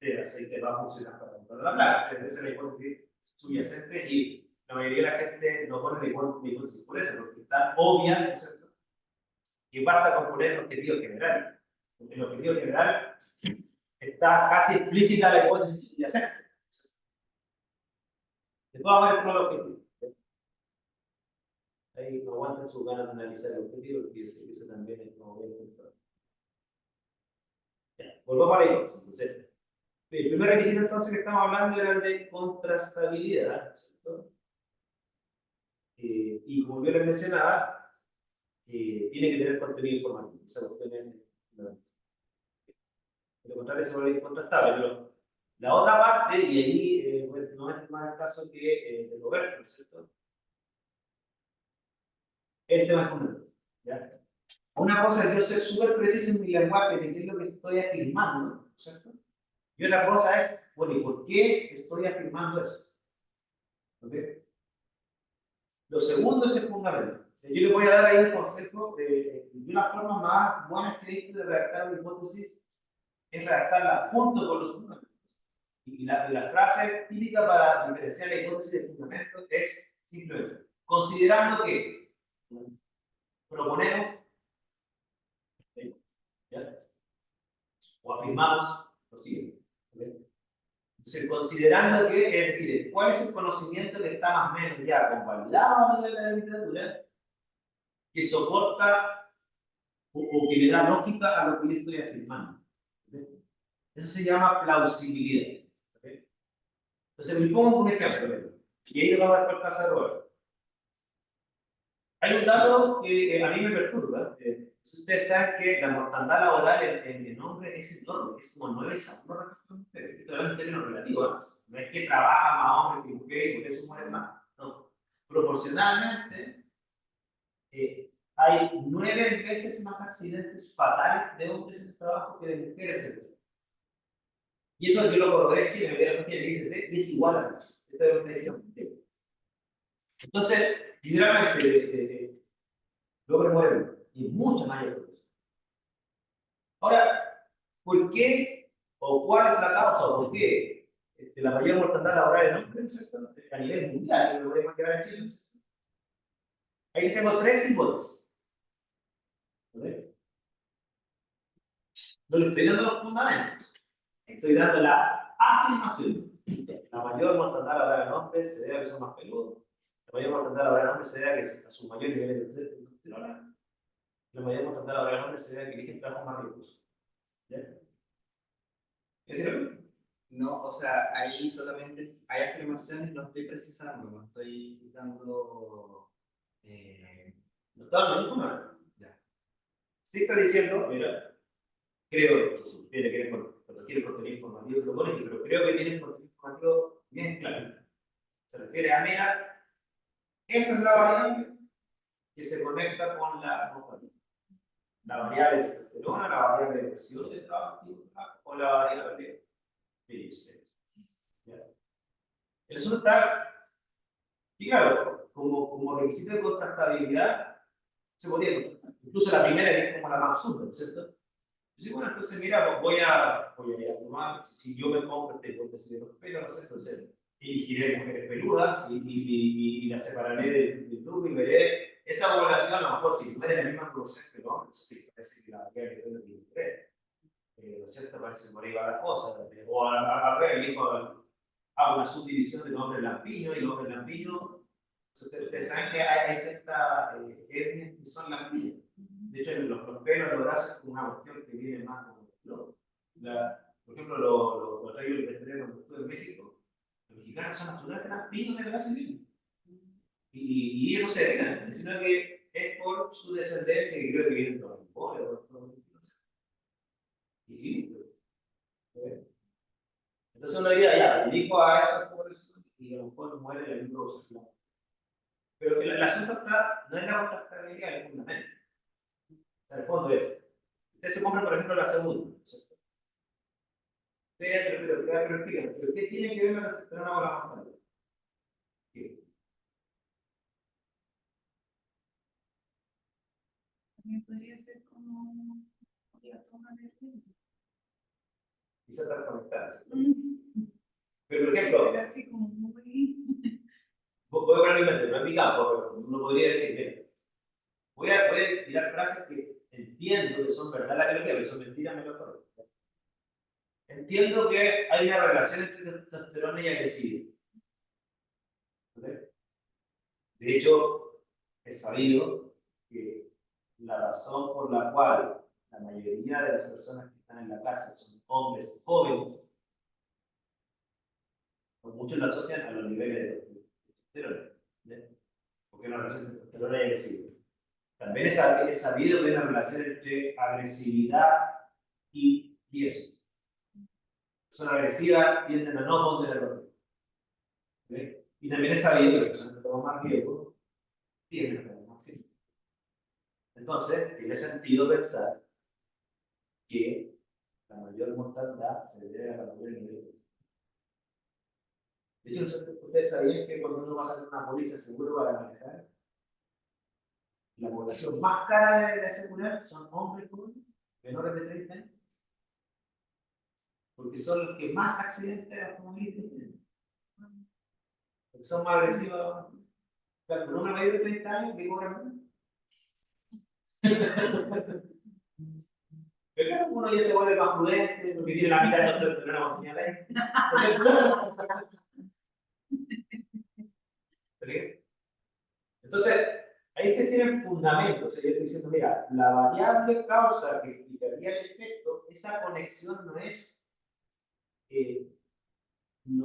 el aceite va a funcionar para controlar la plaga, esa es la hipótesis subyacente, y la mayoría de la gente no pone la hipótesis por eso, porque está obvia, ¿no es cierto?, que basta con poner el objetivo general. Porque el objetivo general está casi explícita la hipótesis subyacente. Después vamos a ver el objetivo. ahí no aguanten sus ganas de analizar el objetivo, porque yo sé que eso también es como bien complicado. Volvamos a la hipótesis. Entonces, el primer requisito entonces que estamos hablando era el de contrastabilidad, ¿cierto? Y como yo les mencionaba, tiene que tener contenido informativo. Esa cuestión es fundamental. De lo contrario se vuelve incontrastable. Pero la otra parte, y ahí bueno, no es más el caso que de Roberto, ¿no es cierto? El tema es fundamental. ¿Ya? Una cosa es yo ser súper preciso en mi lenguaje de qué es lo que estoy afirmando, ¿no es cierto? Y otra cosa es, bueno, ¿y por qué estoy afirmando eso? ¿Okay? Lo segundo es el fundamento. Yo le voy a dar ahí un consejo de una forma más buena que he visto de redactar una hipótesis es redactarla junto con los fundamentos. Y la frase típica para diferenciar la hipótesis del fundamento es simplemente, considerando que proponemos, ¿ya? O afirmamos lo siguiente. ¿Okay? Entonces, considerando que, es decir, cuál es el conocimiento que está más o menos ya convalidado a nivel de la literatura, que soporta o que le da lógica a lo que yo estoy afirmando. ¿Okay? Eso se llama plausibilidad. ¿Okay? Entonces, me pongo un ejemplo, y ahí le vamos a dar caso a Roberto. Hay un dato que a mí me perturba. Ustedes saben que la mortandad laboral en el hombre es enorme, es como 9 a 1 respecto a mujeres. Esto es un término relativo, ¿eh? No es que trabaja más hombres que mujeres y por eso mueren más. No. Proporcionalmente, hay 9 veces más accidentes fatales de hombres en el trabajo que de mujeres en el trabajo. Y eso yo lo corroboré en Chile, me dieron que dice, y es igual a la. Esto es un ejemplo. Entonces, generalmente, el hombre muere y mucha mayor cosa. Ahora, ¿por qué o cuál es la causa o por qué la mayor mortandad laboral en hombres a nivel mundial? No podemos quedar en Chile. Aquí tengo 3 hipótesis. ¿Okay? No le estoy dando los fundamentos, estoy dando la afirmación. La mayor mortandad laboral en hombres se debe a que son más peludos. La mayor mortandad laboral en hombres se debe a que a su mayor nivel de testosterona. La mayor mortandad laboral en hombres se debe a que eligen trabajos más ricos. ¿Ya? ¿Es decir? No, o sea, ahí solamente hay afirmaciones, no estoy precisando, no estoy dando. No está dando ningún fundamento. Ya. Sí está diciendo, mira, creo que si ustedes quieren corregir el contenido informativo, lo ponen, pero creo que tiene el contenido informativo bien claro. Se refiere a, mira, esta es la variable que se conecta con la mortalidad. La variable de testosterona, la variable de presión de trabajo o la variable de virus. El asunto está, y claro, como requisito de contrastabilidad, se podría contrastar. Incluso la primera que es como la más absurda, ¿no es cierto? Sí, bueno, entonces mira, voy a tomar, si yo me compro este hipótesis de los pelos, ¿no sé? Entonces elegiré mujeres peludas y las separaré del grupo y veré esa población, a lo mejor si no eres la misma población que los hombres, que parece que la variable de pelo tiene que ver, ¿no es cierto? Parece por ahí va la cosa, o a ver, elijo hago una subdivisión de los hombres lampiños y los hombres lampiños, ustedes saben que hay ciertas etnias que son lampiñas. De hecho, los pelos, los brazos, es como una cuestión que viene más como por ejemplo, los rayos que tenemos cuando estuve en México, los mexicanos son absolutamente lampiños de brazo y ellos no se ven, sino que es por su descendencia, que creo que vienen de los impores, y listo. Entonces uno diría, ya, elijo a esas poblaciones y a lo mejor muere el mismo proceso. Pero el asunto está, no es la contrastabilidad, es el fundamento. O sea, el fondo es, usted se compra, por ejemplo, la segunda, ¿cierto? Pero ¿qué tiene que ver la testosterona con la mortalidad? ¿Qué? También podría ser como la toma de ritmo. Quizás están conectadas. Pero, por ejemplo, Pero así como muy. voy a poner mi mente, no es mi campo, pero uno podría decir, mira, voy a tirar frases que entiendo que son verdad la biología, pero son mentiras, me lo corrijo. Entiendo que hay una relación entre testosterona y agresividad. ¿Okay? De hecho, es sabido que la razón por la cual la mayoría de las personas que están en la cárcel son hombres jóvenes, pues muchos lo asocian a los niveles de testosterona, ¿eh? Porque una relación de testosterona y agresividad. También es sabido que hay una relación entre agresividad y riesgo. Personas agresivas tienden a no ponderar el otro. ¿Okay? Y también es sabido que las personas que toman más riesgo tienden a tener más riesgo. Entonces, tiene sentido pensar que la mayor mortalidad se debe a la mayor nivel de testosterona. De hecho, ustedes sabían que cuando uno va a sacar una póliza de seguro para manejar, la población más cara de asegurar son hombres jóvenes, menores de 30 años, porque son los que más accidentes automovilísticos tienen. Porque son más agresivos. Claro, con una mayor de 30 años, ¿qué cobran? Pero claro, uno ya se vuelve más prudente, porque tiene la mitad de los testosterona más señalada. Entonces, ahí ustedes tienen fundamentos. O sea, yo estoy diciendo, mira, la variable causa que explicaría el efecto, esa conexión no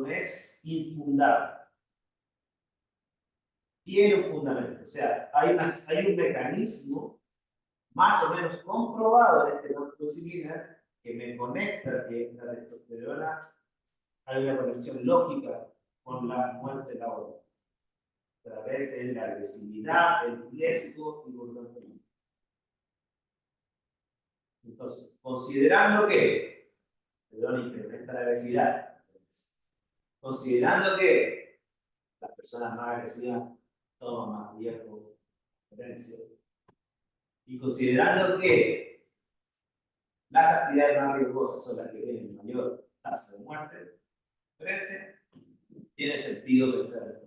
es infundable. Tiene un fundamento. O sea, hay un mecanismo más o menos comprobado en este campo disciplinar que me conecta que la testosterona hay una conexión lógica con la muerte laboral a través de la agresividad, el riesgo y por tanto. Entonces, considerando que, perdón, incrementa la agresividad, considerando que las personas más agresivas toman más riesgo, y considerando que las actividades más riesgosas son las que tienen mayor tasa de muerte, tiene sentido pensar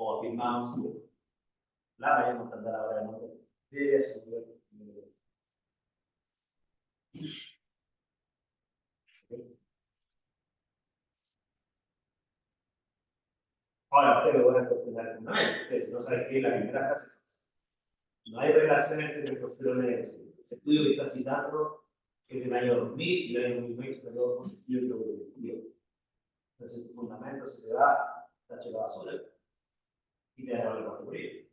o afirmamos que la mayor mortalidad laboral de muerte debe subir. Ahora, ustedes lo van a cuestionar nuevamente. Ustedes no saben qué es la primera frase. No hay relación entre testosterona y agresividad. Ese estudio que está citando es del año 2000 y el año 2009 salió con un libro de entonces, tu fundamento se te va, tacho la basura y te da la categoría.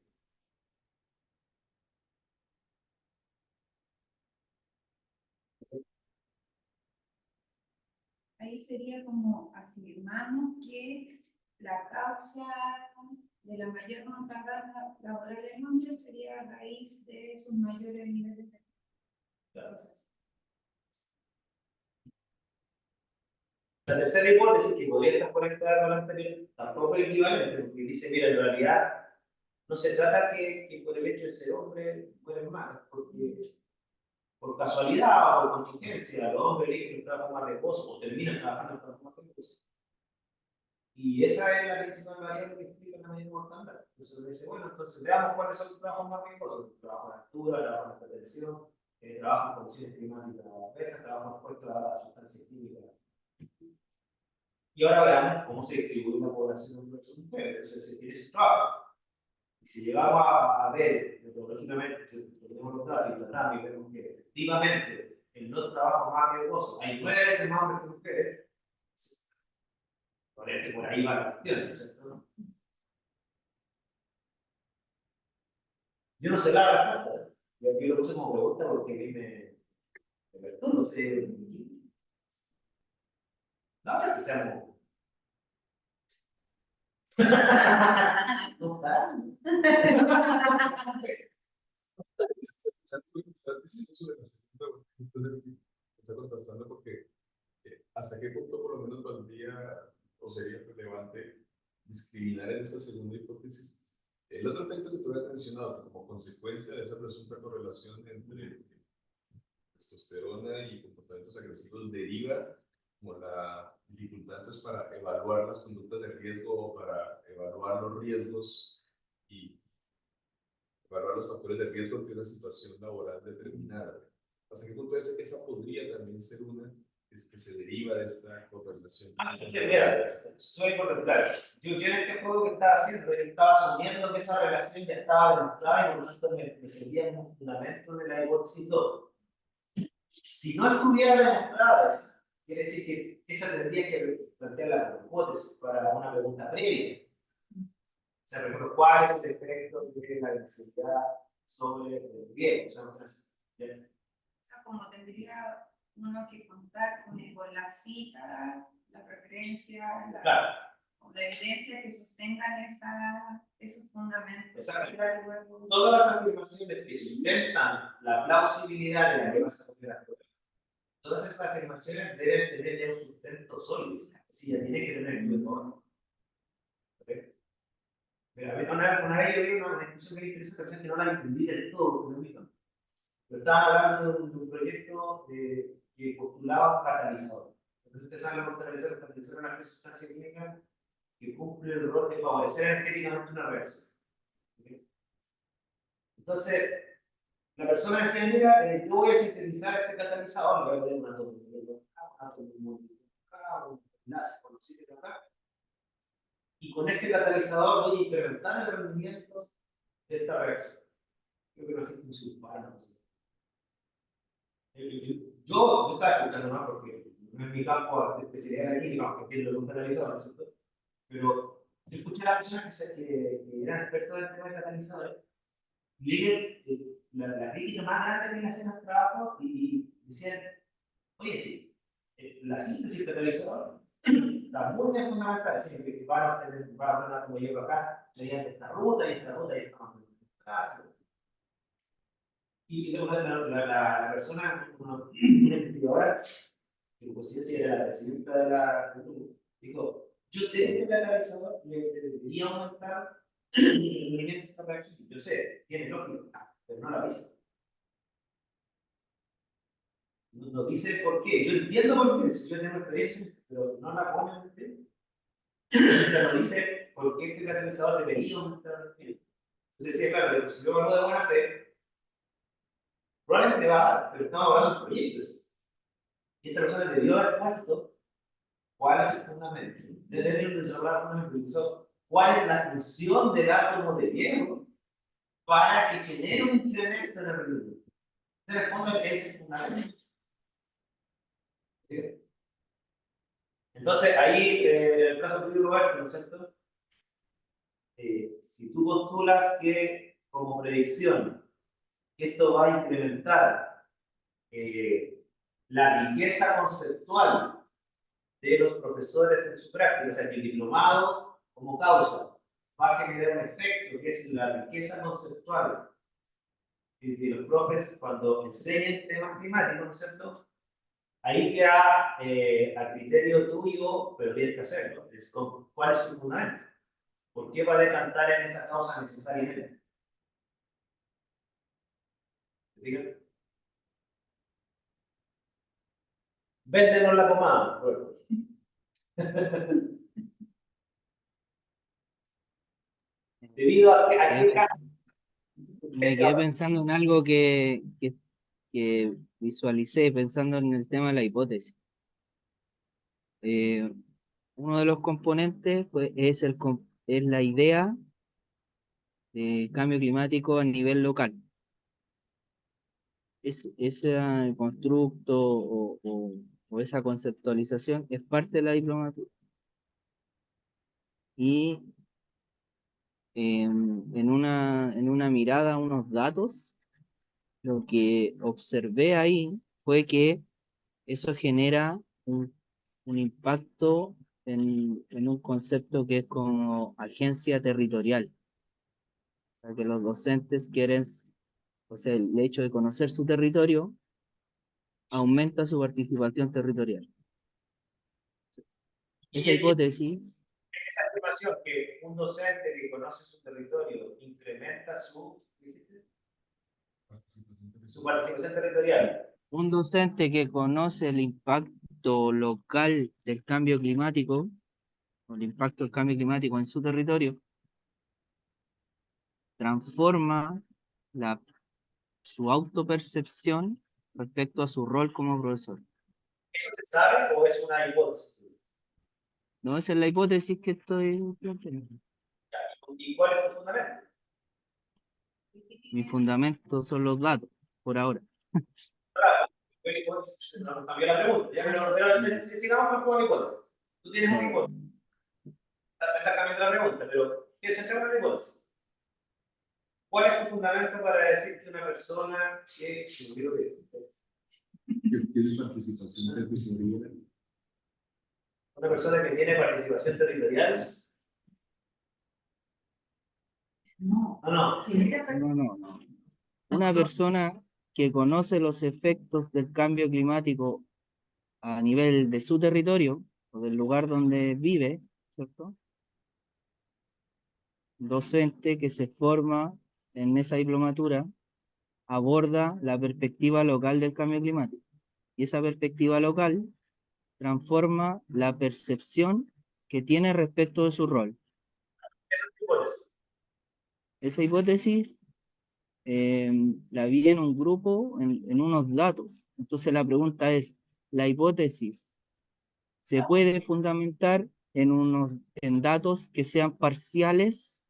Ahí sería como afirmamos que la causa de la mayor mortalidad laboral en hombres sería a raíz de sus mayores niveles de proceso. La tercera hipótesis, que podría estar conectada con la anterior, tampoco es equivalente, porque dice, mira, en realidad no se trata que por el hecho de ser hombre mueren más, porque por casualidad o por contingencia, los hombres eligen el trabajo más riesgoso o terminan trabajando en el trabajo más riesgoso. Y esa es la principal variable que explica la mayor mortalidad. Entonces uno dice, bueno, entonces veamos cuáles son los trabajos más riesgosos. Trabajo en altura, trabajo en alta tensión, trabajo en condiciones climáticas adversas, trabajo expuesto a sustancias químicas. Y ahora veamos cómo se distribuye la población en mujeres. Entonces se tiene ese trabajo. Y si llegamos a ver metodológicamente, tenemos los datos y tratamos y vemos que efectivamente en los trabajos más riesgosos hay 9 veces más hombres que mujeres, por ahí va la cuestión, ¿no es cierto? Yo no sé la respuesta. Yo aquí lo puse como pregunta porque a mí me perturba, no sé. No, pero que seamos. No está. Estás diciendo sobre la segunda, está contrastando porque hasta qué punto por lo menos valdría o sería relevante discriminar en esa segunda hipótesis el otro efecto que tú habías mencionado, que como consecuencia de esa presunta correlación entre testosterona y comportamientos agresivos deriva como la dificultad entonces para evaluar las conductas de riesgo o para evaluar los riesgos y evaluar los factores de riesgo ante una situación laboral determinada. ¿Hasta qué punto esa podría también ser una que se deriva de esta correlación. Sí, mira, soy importante, claro. Yo en este juego que estaba haciendo, yo estaba asumiendo que esa relación ya estaba demostrada y por lo tanto me servía como fundamento de la hipótesis 2. Si no estuviera demostrada esa, quiere decir que esa tendría que plantear la hipótesis para una pregunta previa. O sea, por ejemplo, ¿cuál es el efecto de la densidad sobre el riego? O sea, no sé, ¿ya? O sea, como tendría uno que contar con la cita, la preferencia, Claro. la evidencia que sostengan esos fundamentos. Exacto. Para luego... Todas las afirmaciones que sustentan la plausibilidad de la que vas a coger la prueba, todas esas afirmaciones deben tener ya un sustento sólido. Sí, ya tiene que tener un mejor. Una vez yo vi una discusión que interesante, que no la entendí del todo, pero estaban hablando de un proyecto que postulaba un catalizador. Entonces, ustedes saben lo que catalizador es una sustancia química que cumple el rol de favorecer energéticamente una reacción. ¿Okay? Entonces, la persona decía, mira, yo voy a sintetizar este catalizador, le voy a poner un átomo de hierro acá, un átomo de molibdeno acá, un enlace con oxígeno acá, y con este catalizador voy a incrementar el rendimiento de esta reacción. Creo que no existe un sulfano. No sé. Yo estaba escuchando más porque no es mi campo de especialidad de la química, aunque entiendo lo que un catalizador, ¿no es cierto? Pero yo escuché a las personas que eran expertos en el tema de catalizadores, y la crítica más grande que le hacen al trabajo y decían, oye, sí, la síntesis catalizador está muy bien fundamental, es decir, que van a tener un átomo de hierro acá, mediante esta ruta y esta ruta y esta ruta. Y luego la persona, una investigadora, que por ciencia era la presidenta de la dijo, yo sé que este catalizador debería aumentar el rendimiento de esta reacción. Yo sé, tiene lógica, pero no la dice. No dice por qué. Yo entiendo por qué, si yo tengo experiencia, pero no la pone en el o sea, no dice por qué este catalizador debería aumentar el rendimiento. Entonces decía, claro, si yo hablo de buena fe, probablemente le va a dar, pero estamos hablando de proyectos. Y esta persona debió haber puesto cuál es el fundamento. Debe desarrollar un fundamento. ¿Cuál es la función del átomo de hierro para que genere un incremento en el rendimiento? En el fondo es el fundamento. ¿Sí? Entonces, ahí, en el caso de Roberto, ¿no es cierto? Si tú postulas que, como predicción, esto va a incrementar la riqueza conceptual de los profesores en su práctica, o sea, que el diplomado como causa va a generar un efecto que es la riqueza conceptual de los profes cuando enseñan temas climáticos, ¿no es cierto? Ahí queda a criterio tuyo, pero tienes que hacerlo. Es ¿cuál es tu fundamento? ¿Por qué va a decantar en esa causa necesariamente? ¿Digan? Véndenos la pomada. Bueno. Debido a qué caso. Me quedé pensando en algo que visualicé, pensando en el tema de la hipótesis. Uno de los componentes pues, es la idea de cambio climático a nivel local. Ese constructo o esa conceptualización es parte de la diplomatura. Y en una mirada a unos datos, lo que observé ahí fue que eso genera un impacto en un concepto que es como agencia territorial. O sea, que los docentes quieren, o sea, el hecho de conocer su territorio aumenta su participación territorial. Esa hipótesis, Esa afirmación que un docente que conoce su territorio incrementa su participación territorial. un docente que conoce el impacto local del cambio climático, o el impacto del cambio climático en su territorio, transforma su autopercepción respecto a su rol como profesor. ¿Eso se sabe o es una hipótesis? No, esa es la hipótesis que estoy planteando. ¿Y cuál es tu fundamento? Mi fundamento son los datos, por ahora. No cambió la pregunta, ya, pero sigamos con la hipótesis. Tú tienes una hipótesis. Está cambiando la pregunta, pero ¿qué se trata de la hipótesis? ¿Cuál es tu fundamento para decir que una persona que tiene participación territorial? Una persona que tiene participación territorial? No. No. Una persona que conoce los efectos del cambio climático a nivel de su territorio o del lugar donde vive, ¿cierto? Docente que se forma en esa diplomatura aborda la perspectiva local del cambio climático. Y esa perspectiva local transforma la percepción que tiene respecto de su rol. Esa es tu hipótesis. Esa hipótesis la vi en un grupo, en unos datos. Entonces la pregunta es, ¿la hipótesis se puede fundamentar en datos que sean parciales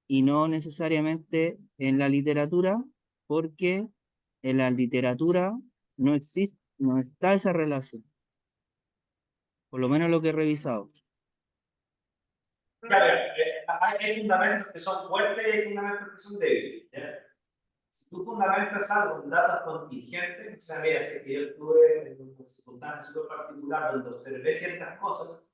y no necesariamente en la literatura? Porque en la literatura no existe, no está esa relación. Por lo menos lo que he revisado. Claro, hay fundamentos que son fuertes y hay fundamentos que son débiles. ¿Ya? Si tú fundamentas algo en datos contingentes, o sea, mira, si que yo estuve en una circunstancia súper particular donde observé ciertas cosas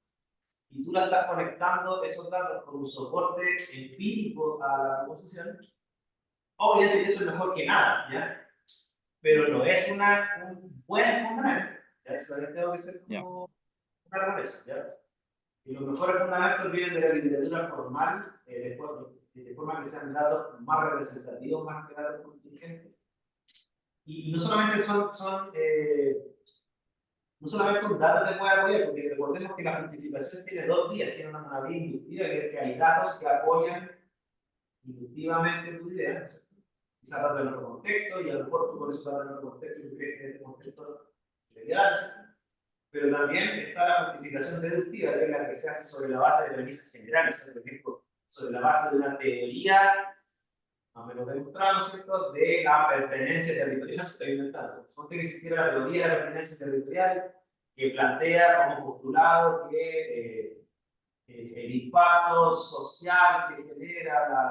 y tú la estás conectando esos datos con un soporte empírico a la proposición, obviamente que eso es mejor que nada, ¿ya? Pero no es un buen fundamento. ¿Ya? Eso también tengo que ser como claro con eso, ¿ya? Y los mejores fundamentos vienen de la literatura formal, de forma que sean datos más representativos, más que datos contingentes. Y no solamente no solamente un dato te puede apoyar, porque recordemos que la justificación tiene dos vías, tiene una vía inductiva, que es que hay datos que apoyan inductivamente tu idea, ¿no? Quizás datos en otro contexto, y a lo mejor tú por eso datos en otro contexto y tú crees que en este contexto es ideal. Pero también está la justificación deductiva, que es la que se hace sobre la base de premisas generales, o sea, por ejemplo, sobre la base de una teoría, más o menos demostrada, ¿no es cierto?, de la pertenencia territorial, se está inventando. Ponte que existiera la teoría de la pertenencia territorial, que plantea como postulado que el impacto social que genera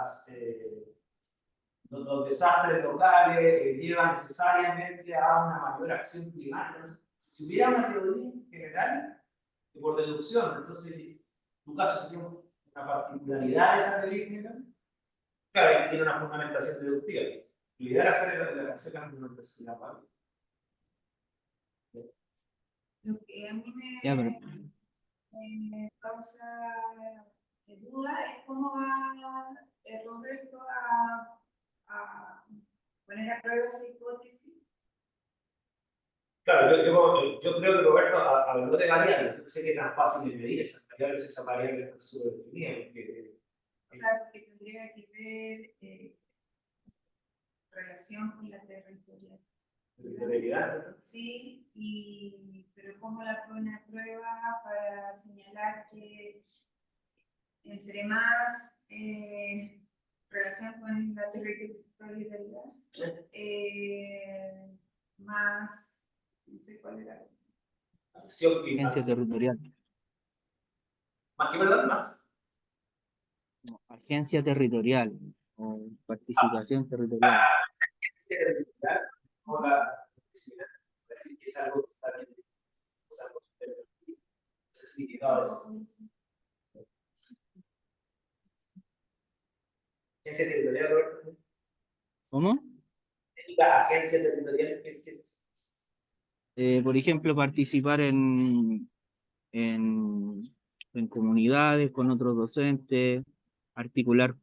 los desastres locales llevan necesariamente a una mayor acción climática. ¿No? Si hubiera una teoría general, que por deducción, entonces tu caso sería una particularidad de esa teoría general, claro, que tiene una fundamentación deductiva. Lo ideal es hacer la fundamentación de la parte. Lo que a mí Ya, pero me causa duda es cómo va Roberto a poner a prueba esa hipótesis. Claro, yo creo que Roberto habló de variables. Yo no sé qué tan fácil es medir esas variables, esa variable está súper definida. O sea, porque tendría que ver relación con la territorial. Sí, pero ¿cómo la pone a prueba para señalar que entre más relación con la territorialidad, más, no sé cuál era. Acción agencia territorial. ¿Más que verdad? ¿Más? No, agencia territorial o participación territorial. Agencia territorial o la decir que es algo que está bien, es algo súper significado eso. Agencia territorial, Roberto. ¿Cómo? La agencia territorial, ¿qué es eso? Por ejemplo, participar en comunidades con otros docentes, articular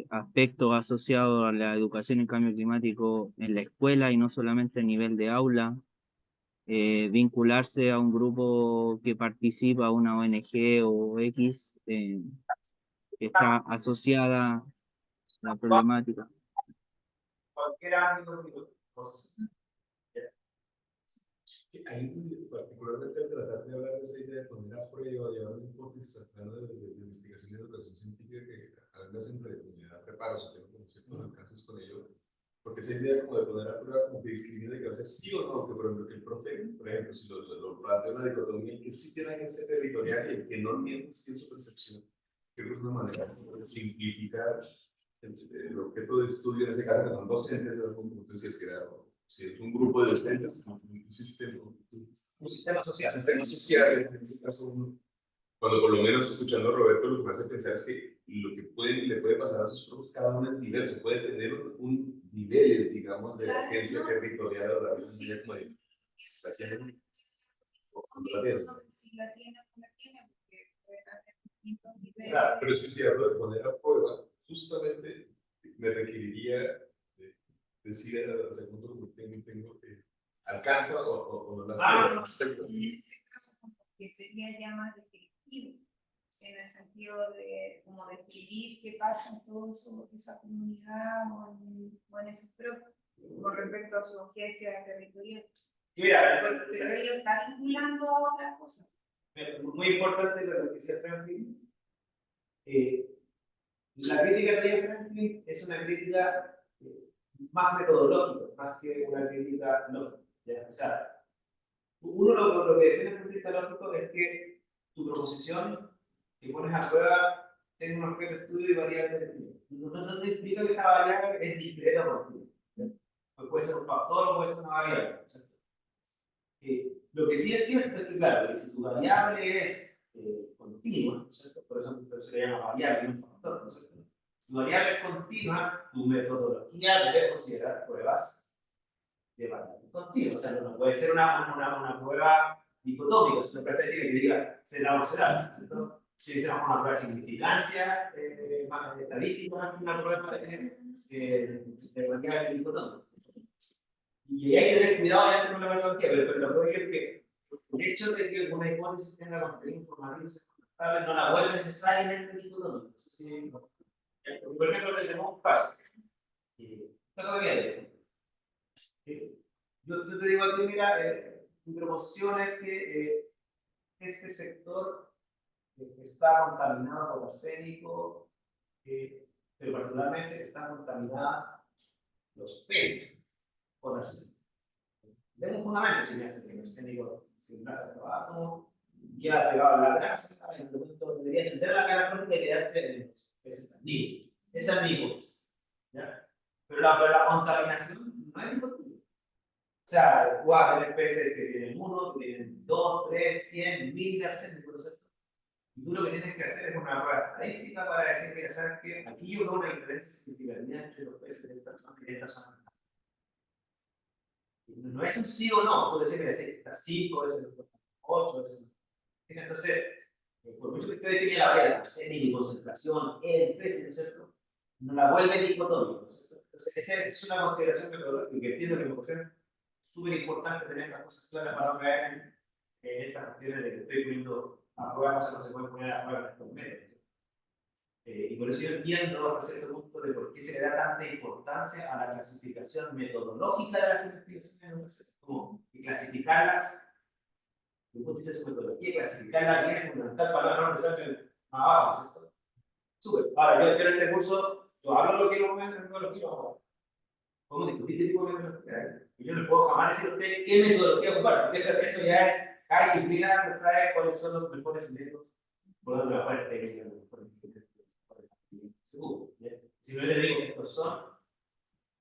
aspectos asociados a la educación en cambio climático en la escuela y no solamente a nivel de aula, vincularse a un grupo que participa, una ONG o X, que está asociada a la problemática. Cualquier ámbito de cosas. ahí, particularmente al tratar de hablar de esa idea de poner a prueba, llevar una hipótesis al plano de investigación y educación científica, que a mí me hacen me da reparos, y tengo como ciertos alcances con ello, porque esa idea como de poner a prueba, como que discrimina de que va a ser sí o no, que por ejemplo, que el profe, por ejemplo, si lo plantea una dicotomía, el que sí tiene agencia territorial y el que no tiene sí en su percepción, creo que es una manera de simplificar el objeto de estudio, en ese caso que son docentes, como tú decías, que era, si es un grupo de docentes, un sistema social. un sistema social, en ese caso, cuando por lo menos escuchando a Roberto, lo que me hace pensar es que lo que le puede pasar a sus profes, cada uno es diverso, puede tener niveles, digamos, de agencia territorial a la vez, como de, Si la tiene o no la tiene, porque pueden haber distintos niveles. Claro, pero es que si hablo de poner a prueba, justamente me requeriría decir hasta qué punto tengo alcanza o no la En ese caso, como que sería ya más descriptivo, en el sentido de como describir qué pasa en toda esa comunidad o en esos propios, con respecto a su agencia territorial. Mira, Pero él lo está vinculando a otras cosas. muy importante lo que decía Franklin. La crítica de Franklin es una crítica más metodológica, más que una crítica lógica. ¿Ya? O sea, uno lo que defiende el crítica lógico es que tu proposición que pones a prueba tenga un objeto de estudio y variable de estudio. No te implica que esa variable es discreta por ti. Pues puede ser un factor o puede ser una variable. Lo que sí es cierto es que, claro, que si tu variable es continua, ¿cierto? Por ejemplo, se le llama variable y un factor, ¿no es cierto? Si tu variable es continua, tu metodología debe considerar pruebas de variable continua. O sea, no puede ser una prueba dicotómica, es una característica que diga será o será, ¿cierto? Tiene que ser una prueba de significancia estadística, más que una prueba de variable dicotómica. Y hay que tener cuidado con la metodología, pero lo que es que el hecho de que una hipótesis tenga contenido informativo no la vuelve necesariamente dicotómica. Por ejemplo, tenemos un caso. Caso de yo te digo a ti, mira, mi proposición es que este sector está contaminado por arsénico, pero particularmente están contaminadas los peces con arsénico. Tengo un fundamento, si me hace que el arsénico sin grasa de trabajo, queda pegado a la grasa, en el momento debería sentar la cara crónica y quedarse en los peces andivos. Esa es mi hipótesis. Pero la contaminación no es dicotómica. O sea, tú vas a tener peces que tienen 1, que tienen 2, 3, 100, 1000 de arsénico, ¿no es cierto? Y tú lo que tienes que hacer es una prueba estadística para decir, mira, ¿sabes qué? Aquí yo veo una diferencia significativa entre los peces de esta zona y de esta zona. No es un sí o no, tú decís, mira, si está 5, es el 8, es el... Entonces, por mucho que usted define la variable, arsénico y concentración, el pez, ¿no es cierto? No la vuelve dicotómica, ¿no es cierto? Entonces, esa es una consideración metodológica que entiendo que me parece súper importante tener estas cosas claras para no caer en estas cuestiones de que estoy poniendo a prueba cosas que no se pueden poner a prueba en estos medios. Y por eso yo entiendo hasta cierto punto de por qué se le da tanta importancia a la clasificación metodológica de las investigaciones en educación, como que clasificarlas, desde un punto de vista de su metodología, clasificarlas bien es fundamental para no empezar más abajo, ¿cierto? Súper. Ahora, yo en este curso, yo hablo lo que lo voy a metodología, podemos discutir qué tipo de metodología hay. Y yo no puedo jamás decir a usted qué metodología ocupar, porque eso ya es, cada disciplina sabe cuáles son los mejores métodos, por donde mejores técnicas, seguro. Si no le digo que estos son,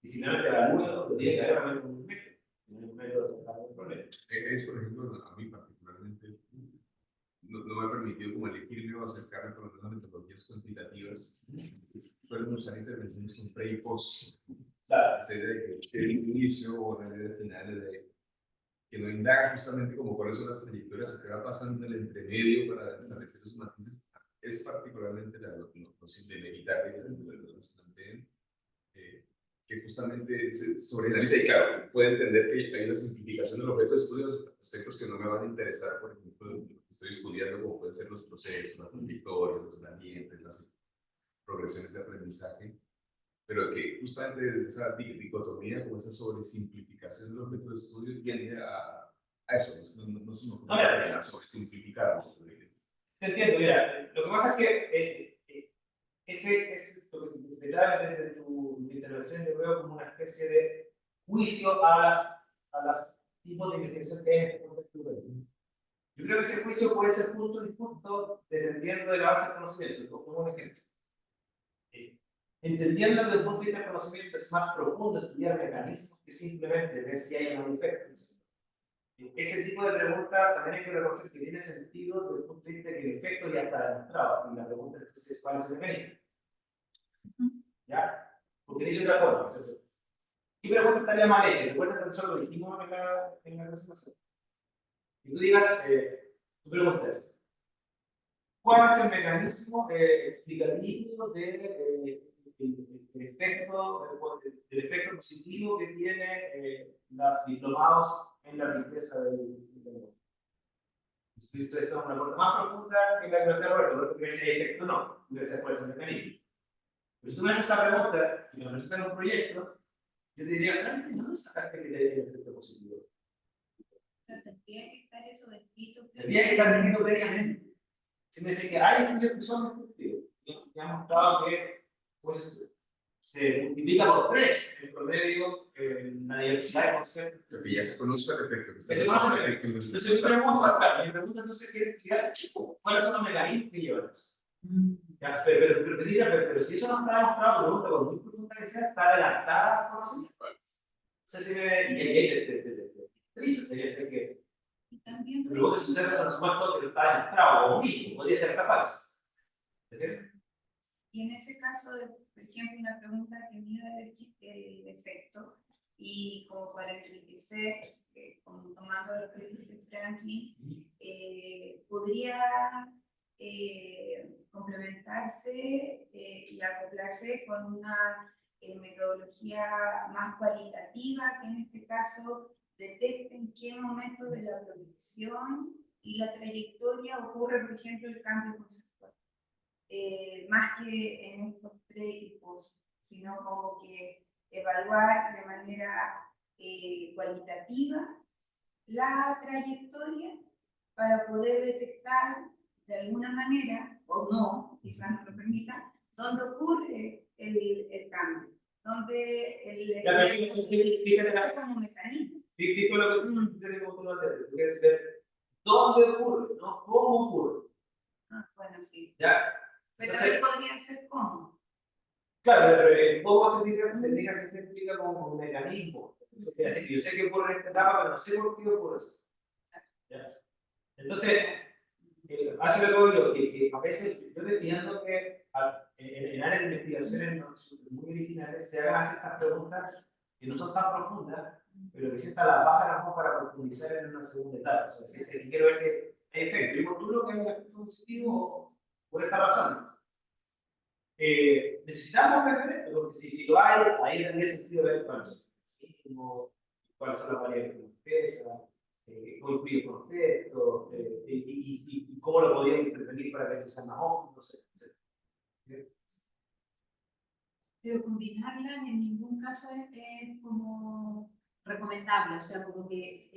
y si no te evalúo, lo tiene que haber también un método para el problema. Es, por ejemplo, a mí particularmente, no me ha permitido como elegirme o acercarme por lo menos a metodologías cuantitativas. Suelen usar intervenciones con pre y post. Claro. De el inicio o realidades finales, que no indaga justamente como cuáles son las trayectorias que va pasando en el entremedio para establecer esos matices. Es particularmente lo sin evitar que se planteen, que justamente se sobreanaliza y claro, puede entender que hay una simplificación del objeto de estudios, aspectos que no me van a interesar, por ejemplo, lo que estoy estudiando, como pueden ser los procesos, las trayectorias, los ambientes, las progresiones de aprendizaje, pero que justamente esa dicotomía, como esa sobresimplificación del objeto de estudio, tiende a a eso, no se me ocurre No, mira, sobre simplificar. te entiendo, mira, lo que pasa es que ese es lo que desde tu intervención yo veo como una especie de juicio a las tipos de investigación que hay en este contexto educativo. Yo creo que ese juicio puede ser justo y injusto dependiendo de la base de conocimiento. Como un ejemplo. Entendiendo desde el punto de vista del conocimiento es más profundo estudiar mecanismos que simplemente ver si hay un efecto. Ese tipo de pregunta también hay que reconocer que tiene sentido desde el punto de vista de que el efecto ya está demostrado. Y la pregunta entonces es cuál es el mecanismo. ¿Ya? Porque dice otra forma. Entonces, ¿qué pregunta estaría mal hecha? Recuerda que nosotros lo dijimos en la presentación. Y tú digas, tú preguntas, ¿cuál es el mecanismo explicativo del efecto positivo que tiene los diplomados en la riqueza del mundo? Esto es una pregunta más profunda que la que me acabo de Roberto, porque si hay efecto o no, debe ser cuál es el mecanismo. Pero si tú me haces esa pregunta y me presentas un proyecto, yo te diría, Frank, ¿no sacaste que te dé el efecto positivo? O sea, tendría que estar eso descrito. Tendría que estar descrito previamente. Si me dice que hay estudios que son destructivos, y han mostrado que pues, se multiplica por 3 en promedio la diversidad de conceptos. Que ya se conoce el efecto. Se conoce el efecto. Entonces, mi pregunta entonces es, ¿cuáles son los mecanismos que llevan eso? Ya, pero si eso no está demostrado, pregunta por muy profunda que sea, está adelantada al conocimiento. Entonces, y ahí que Y también, por luego de suceder eso, supuesto que está demostrado o mismo, podría ser falso. y en ese caso, por ejemplo, una pregunta que mida el efecto, y como para enriquecer, como tomando lo que dice Franklin, podría complementarse y acoplarse con una metodología más cualitativa, que en este caso detecte en qué momento de la producción y la trayectoria ocurre, por ejemplo, el cambio conceptual. Más que en estos pre y post, sino como que evaluar de manera cualitativa la trayectoria para poder detectar de alguna manera, o no, quizás no lo permita, dónde ocurre el cambio, dónde como mecanismo. Digo lo que tú lo haces, es ver dónde ocurre, no cómo ocurre. Ah, bueno, sí. ¿Ya? Pero también podría ser cómo. Claro, pero cómo se explica como un mecanismo. Entonces, yo sé que ocurre en esta etapa, pero no sé por qué ocurre eso. ¿Ya? Entonces, hace lo que digo, que a veces yo defiendo que en áreas de investigaciones muy originales se hagan estas preguntas que no son tan profundas, pero que sientan las bases a lo mejor para profundizar en una segunda etapa. O sea, si quiero ver si hay efecto. ¿Y por tú que hay un efecto positivo por esta razón? Necesitamos ver esto, porque si lo hay, ahí tendría sentido ver cuáles son los mecanismos, cuáles son las variables que nos pesan, cómo influye el contexto, y cómo lo podríamos intervenir para que esto sea más óptimo, no sé, etc. Pero combinarlas en ningún caso es como recomendable, o sea, como que,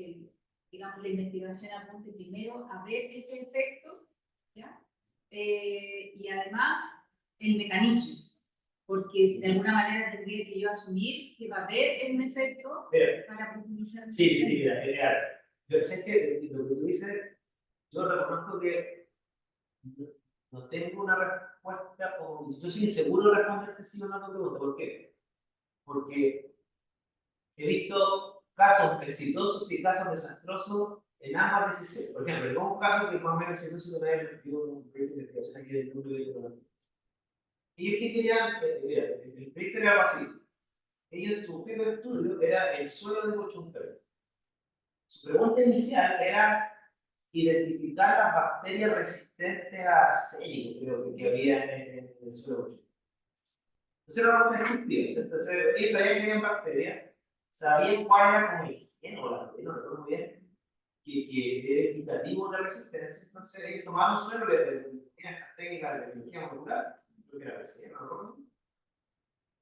digamos, la investigación apunte primero a ver ese efecto, ¿ya? Y además el mecanismo, porque de alguna manera tendría que yo asumir que va a haber un efecto para profundizar. Sí, mira, yo sé que lo que tú dices, yo reconozco que no tengo una respuesta, o yo soy inseguro de responderte sí o no a tu pregunta. ¿Por qué? Porque he visto casos exitosos y casos desastrosos en ambas decisiones. Por ejemplo, tengo un caso que es más o menos exitoso que me haya metido en un proyecto de investigación aquí del mundo de tecnología. Ellos que querían, mira, el proyecto era así. Ellos, su objetivo de estudio era el suelo de Cochumpero. Su pregunta inicial era identificar las bacterias resistentes a arsénico, creo que había en el suelo de Cochumpero. Entonces era una pregunta descriptiva. Entonces ellos sabían que había bacterias, sabían cuál era como el gen o la proteína, no recuerdo muy bien, que era indicativo de resistencia. Entonces ellos tomaron un suelo, tenían estas técnicas de biología molecular, creo que era PCR, no recuerdo.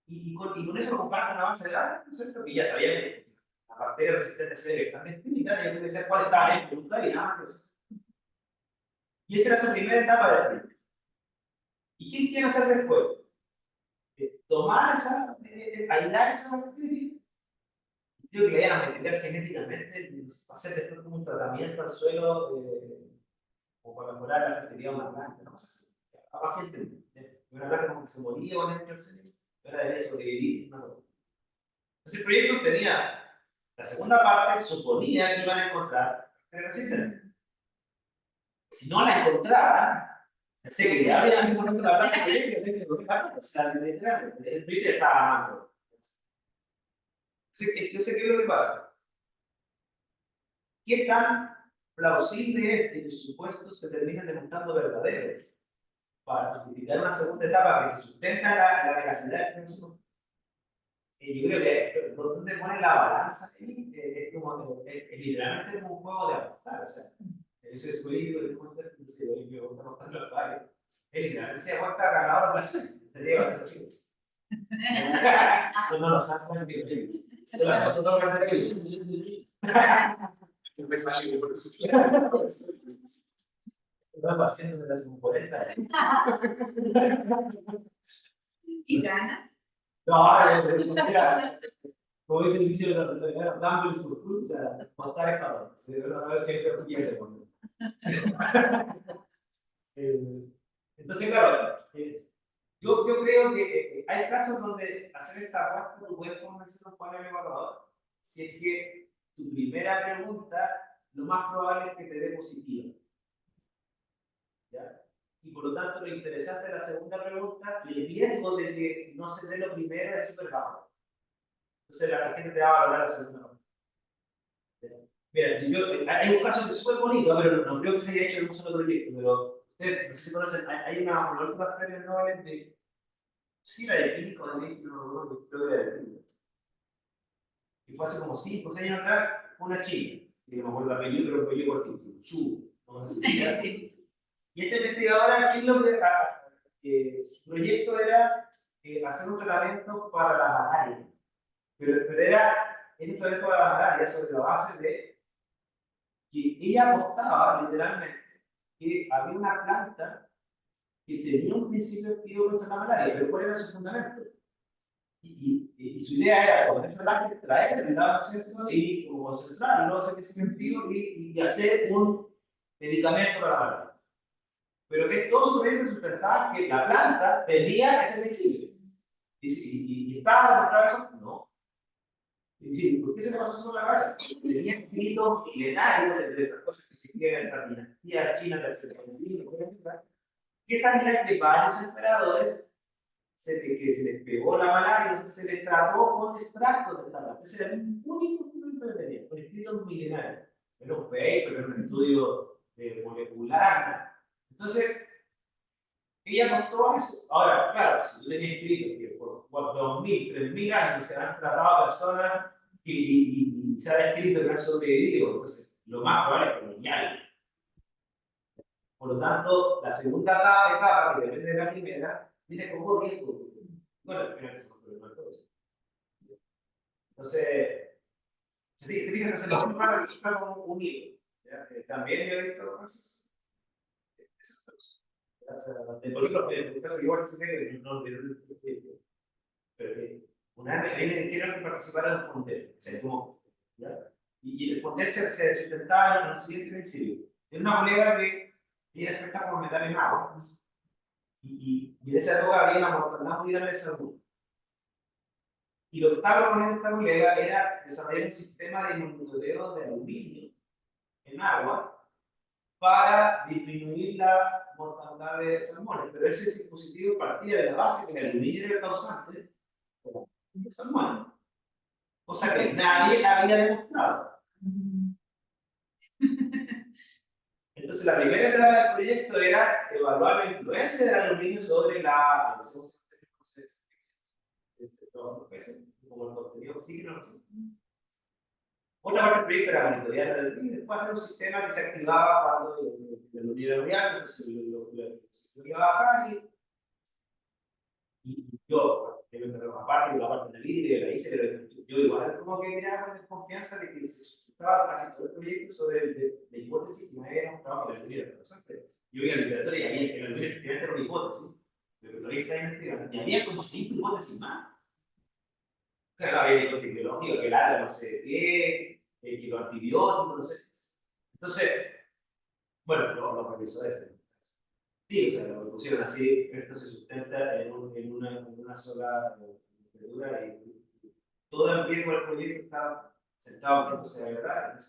Y con eso lo comparan con una base de datos, ¿no es cierto? Que ya sabían la bacteria resistente a ser también química, y hay que decir cuál estaba en pregunta y nada más que eso. Y esa era su primera etapa de proyecto. ¿Y qué quieren hacer después? Tomar esa, aislar esa bacteria, creo que le vayan a modificar genéticamente, hacer después como un tratamiento al suelo, o para mejorar la fertilidad de una planta, no sé, a paciente, una planta como que se moría con el cáncer, ahora debería sobrevivir, no. Entonces el proyecto tenía, la segunda parte suponía que iban a encontrar resistente. Si no la encontraban, sé que ya habían encontrado la planta del proyecto, o sea, literalmente, el proyecto estaba mal. Entonces, ¿qué es lo que pasa? ¿Qué tan plausible es que los supuestos se terminen demostrando verdaderos para justificar una segunda etapa que se sustenta la veracidad del proyecto? Yo creo que donde pone la balanza ahí es como es literalmente como un juego de apostar, o sea, eso es político de cuenta que se me gusta apostar los padres. Es literalmente se apuesta ganador o placer, se lleva, es así. No lo saco en mi se lo saco todo en mi están haciendo de las 40. ¿Y ganas? No, mira, como dice el dicho de la Dumble for Food, o sea, matar es para se debe haber siempre pierde. Entonces, claro, yo creo que hay casos donde hacer esta apuesta tú puedes convencer a un panel evaluador si es que tu primera pregunta lo más probable es que te dé positiva. ¿Ya? Y por lo tanto lo interesante de la segunda pregunta y el riesgo de que no se dé lo primero es súper bajo. Entonces la gente te va a valorar la segunda pregunta. Mira, hay un caso que es súper bonito, pero no creo que se haya hecho en un solo proyecto, pero ustedes no sé si conocen, hay una de los últimos premios Nobel de, sí, la de químico, de medicina, no, creo que era de químico. Y fue hace como 5 o 6 años atrás, una chica, que no me acuerdo el apellido, pero el apellido cortito, Chu, no sé si y esta investigadora, ¿qué es lo que su proyecto era hacer un tratamiento para la malaria? Pero era un tratamiento para la malaria sobre la base de que ella apostaba literalmente que había una planta que tenía un principio activo contra la malaria, pero ¿cuál era su fundamento? Y su idea era con esa planta extraer el lado, ¿cierto? Y como concentrarlo, ese principio activo, y hacer un medicamento para la malaria. Pero es todo su proyecto sustentaba que la planta tenía ese principio. ¿Y estaba demostrado eso? No. Es decir, ¿por qué se le pasó sobre la cabeza? Tenía escritos milenarios de estas cosas que se escriben en la dinastía china del 70, que también que varios emperadores que se les pegó la malaria, entonces se les trató con extractos de esta planta. Ese era el único fundamento que tenía, con escritos milenarios. Era un paper, era un estudio molecular. Entonces, ella mostró eso. Ahora, claro, si tú tenías escrito que por 2000, 3000 años se han tratado a personas y se ha escrito que han sobrevivido, entonces lo más probable es que no hay. Por lo tanto, la segunda etapa, que depende de la primera, tiene como riesgo. Bueno, al final es un problema de todo. Entonces, se fija, entonces los problemas están como unidos. También yo he visto cosas. Esas cosas. O sea, por ejemplo, en el caso que igual se ve que no pero una vez me dijeron que participara en el Fondel, y el Fondel se sustentaba en el siguiente principio. Era una colega que era experta por metal en agua, y en esa época había una mortandad muy grande de salud. Y lo que estaba proponiendo esta colega era desarrollar un sistema de monitoreo de aluminio en agua para disminuir la mortandad de salmones. Pero ese dispositivo partía de la base que el aluminio era el causante de salmones. Cosa que nadie había demostrado. Entonces, la primera etapa del proyecto era evaluar la influencia del aluminio sobre la como el contenido oxígeno. Otra parte del proyecto era monitorear el aluminio y después hacer un sistema que se activaba cuando el aluminio era muy alto, entonces lo iba a bajar y yo, aparte de la parte del vidrio, la hice, pero yo igual como que miraba con desconfianza de que se sustentaba casi todo el proyecto sobre la hipótesis que me había mostrado que la tuviera. Yo iba a la literatura y había que la tuviera efectivamente era una hipótesis, pero todavía está investigando. Y había como 5 hipótesis más. Claro, había hipótesis biológicas, que el alga no sé qué, que los antibióticos, no sé qué. Entonces, bueno, lo revisó este. Sí, o sea, lo pusieron así, esto se sustenta en una sola literatura y todo el riesgo del proyecto está centrado en que esto sea verdad.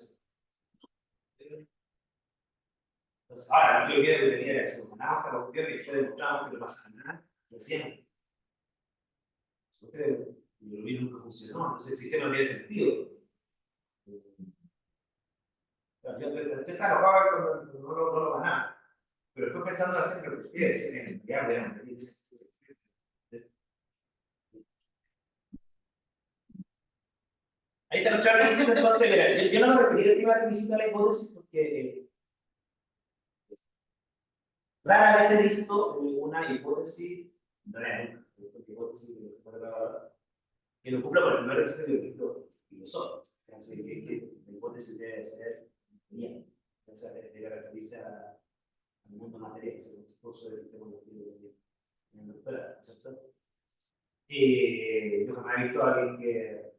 Entonces, ahora, yo quiero que tenía que se ganaba esta cuestión y fue demostrado que no pasa nada y hacíamos. Y lo mismo nunca funcionó, entonces el sistema no tiene sentido. Yo estaba enojado cuando no lo ganaba, pero después pensando en hacer lo que ustedes decían, en realidad, no tiene sentido. Ahí está nuestro requisito, entonces, mira, yo no me refería al primer requisito a la hipótesis porque rara vez he visto una hipótesis real, que no cumpla con el primer requisito filosófico. Que la hipótesis debe ser bien, o sea, debe referirse al mundo material, que es el discurso del sistema en el doctorado, ¿cierto? Yo jamás he visto a alguien que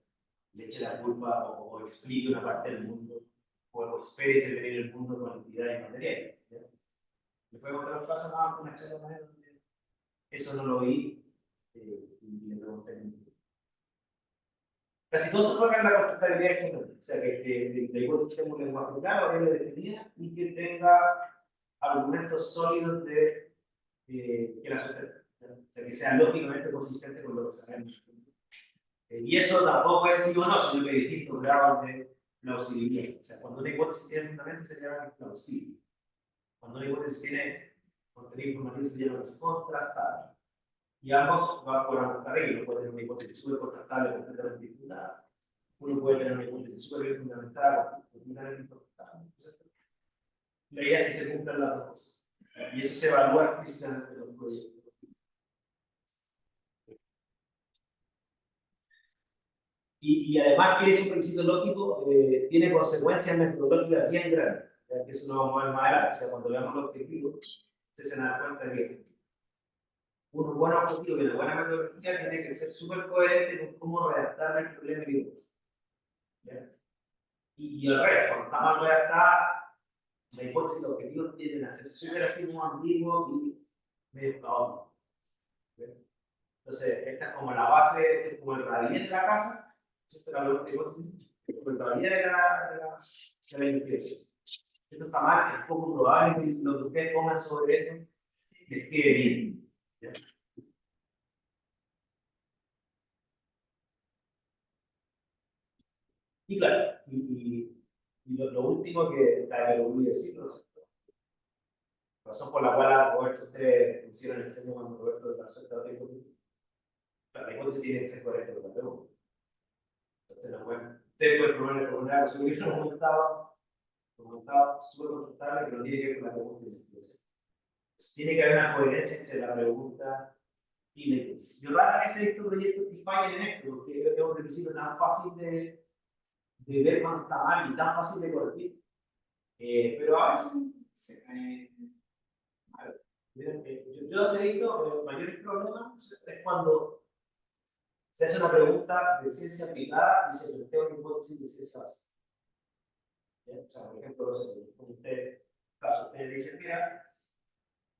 le eche la culpa o explique una parte del mundo o espere intervenir el mundo con entidades materiales. ¿Me puede contar un caso más, una charla más donde eso no lo vi y le pregunté? Casi todo se juega en la constructibilidad general, o sea, que la hipótesis tenga un lenguaje claro, variable definida y que tenga argumentos sólidos que la sustenten. O sea, que sea lógicamente consistente con lo que sabemos. Y eso tampoco es sí o no, sino que hay distintos grados de plausibilidad. O sea, cuando una hipótesis tiene fundamento se llama plausible. Cuando una hipótesis tiene contenido informativo se llama contrastable. Y ambos van por ambos carriles. Uno puede tener una hipótesis súper contrastable, completamente infundada. Uno puede tener una hipótesis súper bien fundamentada, completamente incontrastable. La idea es que se cumplan las dos cosas. Y eso se evalúa explícitamente en los proyectos. Y además que es un requisito lógico, tiene consecuencias metodológicas bien grandes. Ya que eso lo vamos a ver más adelante. O sea, cuando veamos los objetivos, ustedes se van a dar cuenta de que un buen objetivo y una buena metodología tiene que ser súper coherente con cómo redactar el problema de hipótesis. Y al revés, cuando está mal redactada, la hipótesis y los objetivos tienden a ser súper así como ambiguos y medio caóticos. Entonces, esta es como la base, este es como el rabier de la casa, esto es la hipótesis, como el rabier de la investigación. Esto está mal, es poco probable que lo que ustedes pongan sobre eso les quede bien. ¿Ya? Y claro, lo último que lo voy a decir, ¿no? La razón por la cual Roberto ustedes pusieron el sello cuando Roberto trazó esta otra hipótesis. La hipótesis tiene que ser correcta con la pregunta. Entonces, no pueden, ustedes pueden proponer con una cosa que yo comentaba súper consultable que no tiene que ver con la pregunta de investigación. Tiene que haber una coherencia entre la pregunta y la hipótesis. Yo rara vez he visto proyectos que fallen en esto, porque es un requisito tan fácil de ver cuando está mal y tan fácil de corregir. Pero a veces se cae. Yo he visto los mayores problemas es cuando se hace una pregunta de ciencia aplicada y se plantea una hipótesis de ciencia básica. O sea, por ejemplo, ustedes dicen, mira,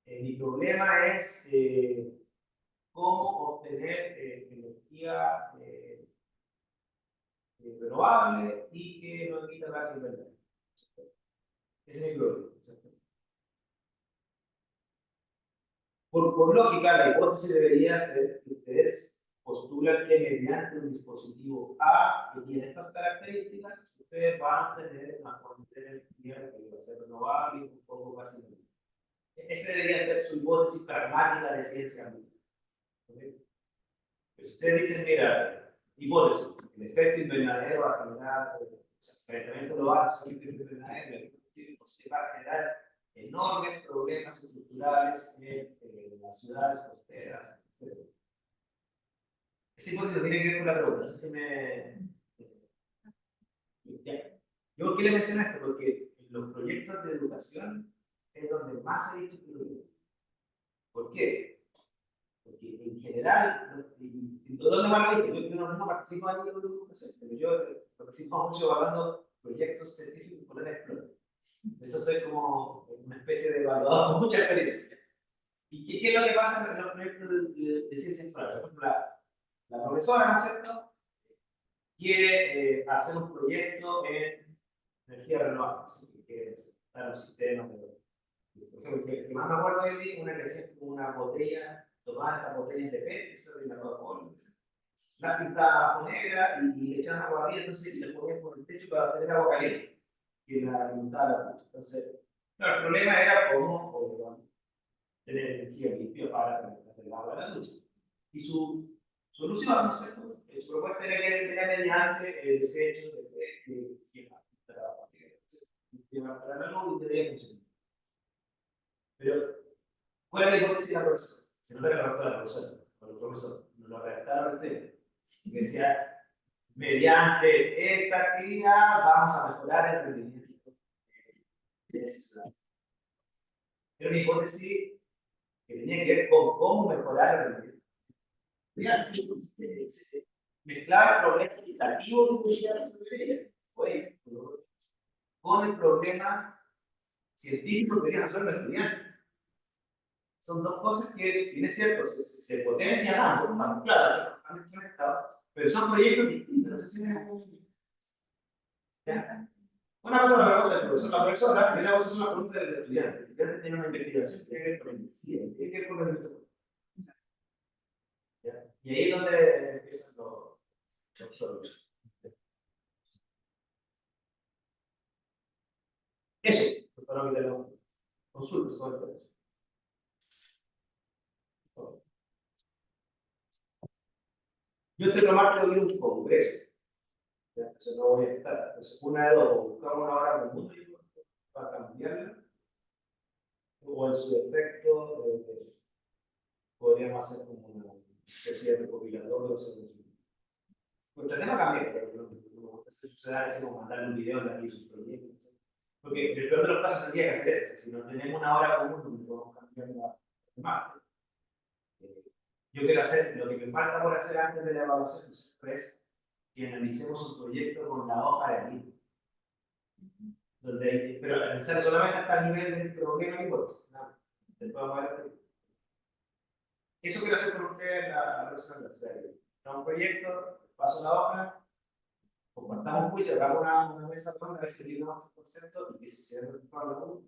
mi problema es cómo obtener energía renovable y que no emita gases invernadero. Ese es mi problema. Por lógica, la hipótesis debería ser que ustedes postulan que mediante un dispositivo A que tiene estas características, ustedes van a obtener una fuente de energía que va a ser renovable y un poco más inmediata. Esa debería ser su hipótesis pragmática de ciencia ambiental. ¿Okay? Pues ustedes dicen, mira, hipótesis, el efecto invernadero va a generar, o sea, el calentamiento global, el efecto invernadero, va a generar enormes problemas estructurales en las ciudades costeras, etc. Ese hipótesis no tiene que ver con la pregunta, no sé si me... Ya. Yo, ¿por qué le menciono esto? Porque en los proyectos de educación es donde más he visto problema. ¿Por qué? Porque en general, ¿dónde más lo dije? Yo no participo ahí en la educación, pero yo participo mucho evaluando proyectos científicos por el Explorer. Eso soy como una especie de evaluador con mucha experiencia. ¿Y qué es lo que pasa en los proyectos de ciencias sociales? Por ejemplo, la profesora, ¿no es cierto?, quiere hacer un proyecto en energía renovable, ¿sí? Quiere estar en un sistema de... Por ejemplo, el que más me acuerdo de mí, una que hacía como una botella, tomaba estas botellas de PET, eso de la Coca-Cola, las pintaba bajo negra y le echaban agua caliente, entonces y le ponían por el techo para tener agua caliente, que la alimentaba la ducha. Entonces, claro, el problema era cómo tener energía limpia para calentar el agua de la ducha. Y su solución, ¿no es cierto? Su propuesta era mediante el desecho de PET que siempre para la luz y debería funcionar. Pero, ¿cuál es la hipótesis de la profesora? Se nota que la redactó la profesora, o el profesor, no lo redactaron ustedes. Que decía, mediante esta actividad vamos a mejorar el rendimiento de ese ciudadano. Era una hipótesis que tenía que ver con cómo mejorar el rendimiento. Mezclar el problema educativo que ya se debería, con el problema científico que querían resolver los estudiantes. Son dos cosas que, si bien es cierto, se potencian ambos, claro, pero son proyectos distintos. No sé si me... ¿Ya? Una cosa la pregunta del profesor, la profesora, y una cosa es una pregunta del estudiante. El estudiante tiene una investigación que tiene que ver con energía, tiene que ver con el método. Y ahí es donde empiezan los problemas. Eso, para que te lo consultes con el profesor. Yo este otro martes voy a un congreso. Entonces no voy a estar. Entonces, una de dos, buscamos una hora común para cambiarla, o en su defecto, podríamos hacer como una especie de recopilatorio. Nuestro tema cambia, pero lo que suceda es como mandarle un video de aquí sus proyectos. Porque el peor de los casos tendría que hacer eso. Si no tenemos una hora común, no podemos cambiar la martes. Yo quiero hacer, lo que me falta por hacer antes de la evaluación es que analicemos un proyecto con la hoja de libro. Pero analizar solamente hasta el nivel del problema y hipótesis. No, después vamos a ver. Eso quiero hacer con ustedes la próxima clase. O sea, un proyecto, paso la hoja, compartamos un juicio, hagamos una mesa para ver si eliminamos estos conceptos y que si se debe ocupar la uno.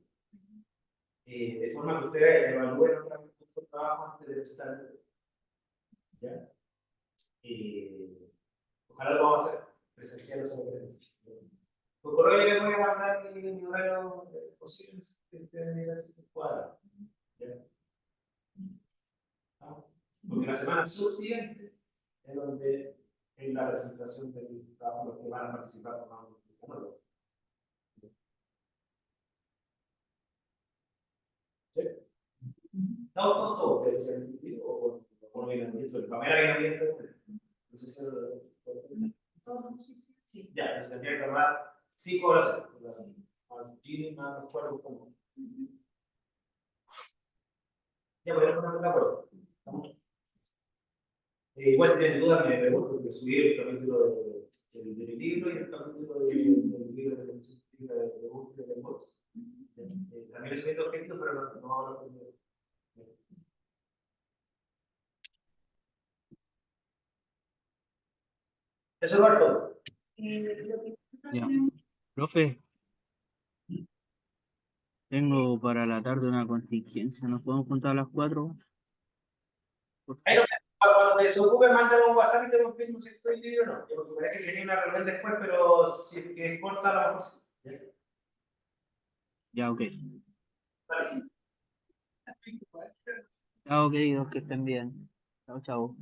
De forma que ustedes evalúen otra vez el trabajo antes de presentar. ¿Ya? Ojalá lo vamos a hacer presencial o semipresencial. Por correo yo les voy a mandar mi horario posible, que ustedes me digan si cuadra. Porque la semana subsiguiente es donde en la presentación del trabajo los que van a participar con algo. ¿Sí? ¿Estamos todos ustedes en el sentido o no vienen viendo? El primero que no viene, no sé si Sí. ya, nos tendría que tomar 5 horas. Más más cuerpo como. Ya, podemos ponernos de acuerdo. Igual si tienen dudas, me pregunto, porque subí el capítulo del libro y el capítulo del libro de búsqueda de bots. También es un objeto, pero no hablo de. Eso es todo. Ya. Profe, tengo para la tarde una contingencia. ¿Nos podemos juntar a las 4? Ahí lo cuando te desocupe, mándame un WhatsApp y te confirmo si estoy libre o no. Porque parece que tenía una reunión después, pero si es que es corta, a lo mejor sí. Ya, ok. Vale. Chao, queridos, que estén bien. Chao, chao.